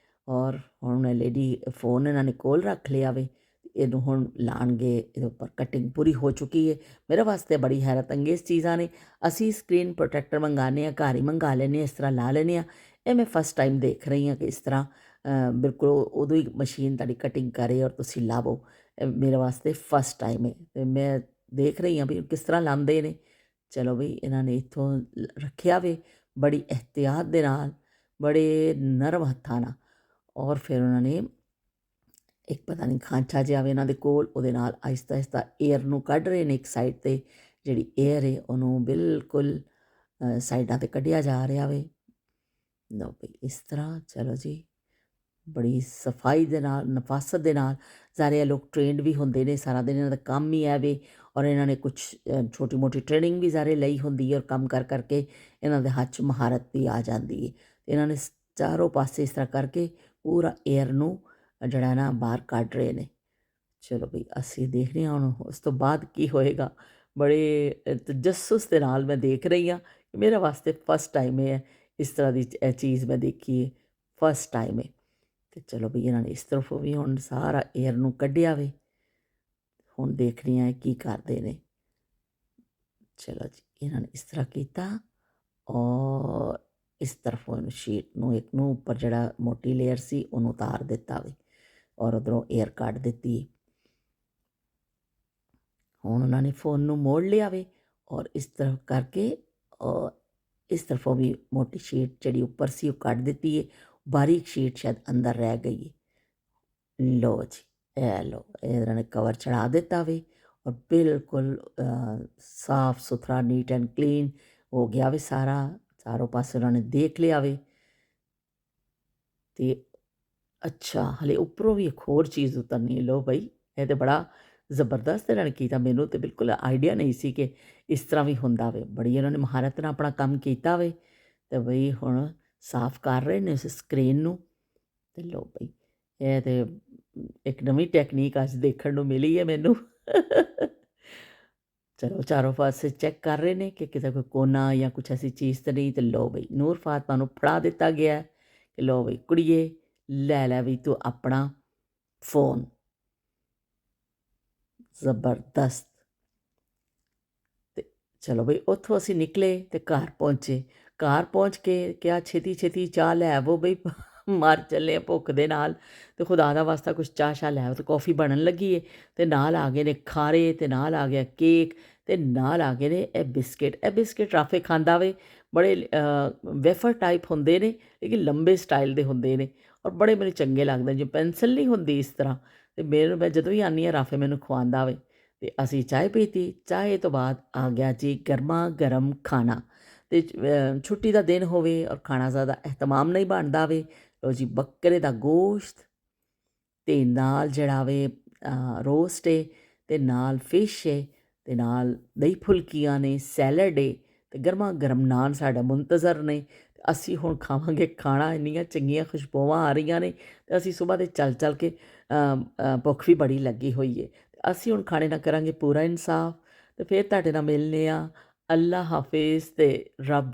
ਔਰ ਹੁਣ ਲੇਡੀ ਫ਼ੋਨ ਇਹਨਾਂ ਨੇ ਕੋਲ ਰੱਖ ਲਿਆ ਵੇ। ਇਹਨੂੰ ਹੁਣ ਲਾਣਗੇ, ਇਹਦੇ ਉੱਪਰ ਕਟਿੰਗ ਪੂਰੀ ਹੋ ਚੁੱਕੀ ਹੈ। ਮੇਰੇ ਵਾਸਤੇ ਬੜੀ ਹੈਰਤ ਅੰਗੇਜ਼ ਚੀਜ਼ਾਂ ਨੇ। ਅਸੀਂ ਸਕਰੀਨ ਪ੍ਰੋਟੈਕਟਰ ਮੰਗਾਉਂਦੇ ਹਾਂ, ਘਰ ਹੀ ਮੰਗਾ ਲੈਂਦੇ ਹਾਂ, ਇਸ ਤਰ੍ਹਾਂ ਲਾ ਲੈਂਦੇ ਹਾਂ। ਇਹ ਮੈਂ ਫਸਟ ਟਾਈਮ ਦੇਖ ਰਹੀ ਹਾਂ ਕਿ ਇਸ ਤਰ੍ਹਾਂ ਬਿਲਕੁਲ ਉਦੋਂ ਹੀ ਮਸ਼ੀਨ ਤੁਹਾਡੀ ਕਟਿੰਗ ਕਰੇ ਔਰ ਤੁਸੀਂ ਲਾਵੋ। ਮੇਰੇ ਵਾਸਤੇ ਫਸਟ ਟਾਈਮ ਹੈ ਅਤੇ ਮੈਂ ਦੇਖ ਰਹੀ ਹਾਂ ਵੀ ਕਿਸ ਤਰ੍ਹਾਂ ਲਾਉਂਦੇ ਨੇ। ਚਲੋ ਬਈ, ਇਹਨਾਂ ਨੇ ਇੱਥੋਂ ਰੱਖਿਆ ਵੇ ਬੜੀ ਇਹਤਿਆਤ ਦੇ ਨਾਲ, ਬੜੇ ਨਰਮ ਹੱਥਾਂ ਨਾਲ, ਔਰ ਫਿਰ ਉਹਨਾਂ ਨੇ ਇੱਕ ਪਤਾ ਨਹੀਂ ਖਾਂਚਾ ਜਿਹਾ ਵੇ ਇਹਨਾਂ ਦੇ ਕੋਲ, ਉਹਦੇ ਨਾਲ ਆਹਿਸਤਾ ਆਹਿਸਤਾ ਏਅਰ ਨੂੰ ਕੱਢ ਰਹੇ ਨੇ। ਇੱਕ ਸਾਈਡ 'ਤੇ ਜਿਹੜੀ ਏਅਰ ਹੈ ਉਹਨੂੰ ਬਿਲਕੁਲ ਸਾਈਡਾਂ 'ਤੇ ਕੱਢਿਆ ਜਾ ਰਿਹਾ ਵੇ। ਲਓ ਬਈ, ਇਸ ਤਰ੍ਹਾਂ। ਚਲੋ ਜੀ, ਬੜੀ ਸਫਾਈ ਦੇ ਨਾਲ, ਨਫਾਸਤ ਦੇ ਨਾਲ। ਸਾਰੇ ਇਹ ਲੋਕ ਟ੍ਰੇਨਡ ਵੀ ਹੁੰਦੇ ਨੇ, ਸਾਰਾ ਦਿਨ ਇਹਨਾਂ ਦਾ ਕੰਮ ਹੀ ਹੈ ਵੇ ਔਰ ਇਹਨਾਂ ਨੇ ਕੁਛ ਛੋਟੀ ਮੋਟੀ ਟ੍ਰੇਨਿੰਗ ਵੀ ਸਾਰੇ ਲਈ ਹੁੰਦੀ ਹੈ ਔਰ ਕੰਮ ਕਰਕੇ ਇਹਨਾਂ ਦੇ ਹੱਥ 'ਚ ਮਹਾਰਤ ਵੀ ਆ ਜਾਂਦੀ ਹੈ। ਇਹਨਾਂ ਨੇ ਚਾਰੋਂ ਪਾਸੇ ਇਸ ਤਰ੍ਹਾਂ ਕਰਕੇ ਪੂਰਾ ਏਅਰ ਨੂੰ ਜਿਹੜਾ ਨਾ ਬਾਹਰ ਕੱਢ ਰਹੇ ਨੇ। ਚਲੋ ਬਈ, ਅਸੀਂ ਦੇਖਦੇ ਹਾਂ ਹੁਣ ਉਸ ਤੋਂ ਬਾਅਦ ਕੀ ਹੋਏਗਾ। ਬੜੇ ਤਜੱਸੁਸ ਦੇ ਨਾਲ ਮੈਂ ਦੇਖ ਰਹੀ ਹਾਂ। ਮੇਰੇ ਵਾਸਤੇ ਫਸਟ ਟਾਈਮ ਹੈ ਇਸ ਤਰ੍ਹਾਂ ਦੀ ਇਹ ਚੀਜ਼ ਮੈਂ ਦੇਖੀ ਹੈ, ਫਸਟ ਟਾਈਮ ਹੈ। ਅਤੇ ਚਲੋ ਬਈ, ਇਹਨਾਂ ਨੇ ਇਸ ਤਰਫੋਂ ਵੀ ਹੁਣ ਸਾਰਾ ਏਅਰ ਨੂੰ ਕੱਢਿਆ ਵੇ। ਹੁਣ ਦੇਖਦੇ ਹਾਂ ਕੀ ਕਰਦੇ ਨੇ। ਚਲੋ ਜੀ, ਇਹਨਾਂ ਨੇ ਇਸ ਤਰ੍ਹਾਂ ਕੀਤਾ ਔਰ ਇਸ ਤਰਫੋਂ ਇਹਨੂੰ ਸ਼ੀਟ ਨੂੰ, ਇੱਕ ਨੂੰ ਉੱਪਰ ਜਿਹੜਾ ਮੋਟੀ ਲੇਅਰ ਸੀ ਉਹਨੂੰ ਉਤਾਰ ਦਿੱਤਾ ਵੇ ਔਰ ਉੱਧਰੋਂ ਏਅਰ ਕੱਢ ਦਿੱਤੀ। ਹੁਣ ਉਹਨਾਂ ਨੇ ਫ਼ੋਨ ਨੂੰ ਮੋੜ ਲਿਆ ਵੇ ਔਰ ਇਸ ਤਰ੍ਹਾਂ ਕਰਕੇ ਔਰ ਇਸ ਤਰਫੋਂ ਵੀ ਮੋਟੀ ਸ਼ੀਟ ਜਿਹੜੀ ਉੱਪਰ ਸੀ ਉਹ ਕੱਢ ਦਿੱਤੀ ਹੈ। ਬਾਰੀਕ ਸ਼ੀਟ ਸ਼ਾਇਦ ਅੰਦਰ ਰਹਿ ਗਈ ਹੈ। ਲਓ ਜੀ, ਇਹ ਲਓ, ਇਹਨਾਂ ਨੇ ਕਵਰ ਚੜ੍ਹਾ ਦਿੱਤਾ ਵੇ ਔਰ ਬਿਲਕੁਲ ਸਾਫ ਸੁਥਰਾ, ਨੀਟ ਐਂਡ ਕਲੀਨ ਹੋ ਗਿਆ ਵੇ ਸਾਰਾ। ਚਾਰੋਂ ਪਾਸੇ ਉਹਨਾਂ ਨੇ ਦੇਖ ਲਿਆ ਵੇ। ਅਤੇ ਅੱਛਾ, ਹਲੇ ਉੱਪਰੋਂ ਵੀ ਇੱਕ ਹੋਰ ਚੀਜ਼ ਉਤਰਨੀ ਹੈ। ਲਓ ਬਈ, ਇਹ ਤਾਂ ਬੜਾ ਜ਼ਬਰਦਸਤ ਇਹਨਾਂ ਨੇ ਕੀਤਾ। ਮੈਨੂੰ ਤਾਂ ਬਿਲਕੁਲ ਆਈਡੀਆ ਨਹੀਂ ਸੀ ਕਿ ਇਸ ਤਰ੍ਹਾਂ ਵੀ ਹੁੰਦਾ ਵੇ। ਬੜੀ ਇਹਨਾਂ ਨੇ ਮਹਾਰਤ ਨਾਲ ਆਪਣਾ ਕੰਮ ਕੀਤਾ ਵੇ। ਅਤੇ ਬਈ ਹੁਣ ਸਾਫ਼ ਕਰ ਰਹੇ ਨੇ ਉਸ ਸਕਰੀਨ ਨੂੰ। ਅਤੇ ਲਓ ਬਈ, ਇਹ ਤਾਂ ਇੱਕ ਨਵੀਂ ਟੈਕਨੀਕ ਅੱਜ ਦੇਖਣ ਨੂੰ ਮਿਲੀ ਹੈ ਮੈਨੂੰ। ਚਲੋ, ਚਾਰੋਂ ਪਾਸੇ ਚੈੱਕ ਕਰ ਰਹੇ ਨੇ ਕਿ ਕਿਤੇ ਕੋਈ ਕੋਨਾ ਜਾਂ ਕੁਛ ਐਸੀ ਚੀਜ਼ ਤਾਂ ਨਹੀਂ। ਅਤੇ ਲਓ ਬਈ, ਨੂਰ ਫਾਤਮਾ ਨੂੰ ਫੜਾ ਦਿੱਤਾ ਗਿਆ ਕਿ ਲਓ ਬਈ ਕੁੜੀਏ, ਲੈ ਵੀ ਤੂੰ ਆਪਣਾ ਫ਼ੋਨ। ਜ਼ਬਰਦਸਤ। ਅਤੇ ਚਲੋ ਬਈ, ਉੱਥੋਂ ਅਸੀਂ ਨਿਕਲੇ ਅਤੇ ਘਰ ਪਹੁੰਚੇ। ਘਰ ਪਹੁੰਚ ਕੇ ਕਿਹਾ ਛੇਤੀ ਛੇਤੀ ਚਾਹ ਲੈ ਆਵੋ ਬਈ, ਮਰ ਚੱਲੇ ਭੁੱਖ ਦੇ ਨਾਲ। ਅਤੇ ਖੁਦਾ ਦਾ ਵਾਸਤਾ ਕੁਛ ਚਾਹ ਸ਼ਾਹ ਲੈ ਆਵੋ। ਅਤੇ ਕੌਫੀ ਬਣਨ ਲੱਗੀ ਹੈ ਅਤੇ ਨਾਲ ਆ ਗਏ ਨੇ ਖਾਰੇ, ਅਤੇ ਨਾਲ ਆ ਗਿਆ ਕੇਕ, ਅਤੇ ਨਾਲ ਆ ਗਏ ਨੇ ਇਹ ਬਿਸਕਿਟ। ਇਹ ਬਿਸਕਿਟ ਰਾਫੇ ਖਾਂਦਾ ਵੇ। ਬੜੇ ਵੇਫਰ ਟਾਈਪ ਹੁੰਦੇ ਨੇ, ਲੇਕਿਨ ਲੰਬੇ ਸਟਾਈਲ ਦੇ ਹੁੰਦੇ ਨੇ ਔਰ ਬੜੇ ਮੈਨੂੰ ਚੰਗੇ ਲੱਗਦੇ। ਜੋ ਪੈਨਸਲ ਨਹੀਂ ਹੁੰਦੀ ਇਸ ਤਰ੍ਹਾਂ। ਅਤੇ ਮੈਂ ਜਦੋਂ ਵੀ ਆਉਂਦੀ ਹਾਂ ਰਾਫੇ ਮੈਨੂੰ ਖਵਾਉਂਦਾ ਵੇ। ਅਤੇ ਅਸੀਂ ਚਾਹ ਪੀਤੀ। ਚਾਹ ਤੋਂ ਬਾਅਦ ਆ ਗਿਆ ਜੀ ਗਰਮਾ ਗਰਮ ਖਾਣਾ। ਅਤੇ ਛੁੱਟੀ ਦਾ ਦਿਨ ਹੋਵੇ ਔਰ ਖਾਣਾ ਜ਼ਿਆਦਾ ਅਹਿਤਮਾਮ ਨਹੀਂ ਬਣਦਾ ਵੇ। ਲਓ ਜੀ, ਬੱਕਰੇ ਦਾ ਗੋਸ਼ਤ ਅਤੇ ਨਾਲ ਜਿਹੜਾ ਵੇ ਰੋਸਟ ਹੈ, ਅਤੇ ਨਾਲ ਫਿਸ਼ ਹੈ, ਅਤੇ ਨਾਲ ਦਹੀਂ ਫੁਲਕੀਆਂ ਨੇ, ਸੈਲਡ ਹੈ, ਅਤੇ ਗਰਮਾ ਗਰਮ ਨਾਨ ਸਾਡਾ ਮੁੰਤਜ਼ਰ ਨੇ। ਅਸੀਂ ਹੁਣ ਖਾਵਾਂਗੇ ਖਾਣਾ। ਇੰਨੀਆਂ ਚੰਗੀਆਂ ਖੁਸ਼ਬੂਆਂ ਆ ਰਹੀਆਂ ਨੇ ਅਤੇ ਅਸੀਂ ਸੁਬਾਹ ਦੇ ਚੱਲ ਕੇ ਭੁੱਖ ਵੀ ਬੜੀ ਲੱਗੀ ਹੋਈ ਹੈ। ਅਸੀਂ ਹੁਣ ਖਾਣੇ ਨਾਲ ਕਰਾਂਗੇ ਪੂਰਾ ਇਨਸਾਫ। ਅਤੇ ਫਿਰ ਤੁਹਾਡੇ ਨਾਲ ਮਿਲਦੇ ਹਾਂ। ਅੱਲਾ ਹਾਫਿਜ਼ ਅਤੇ ਰੱਬ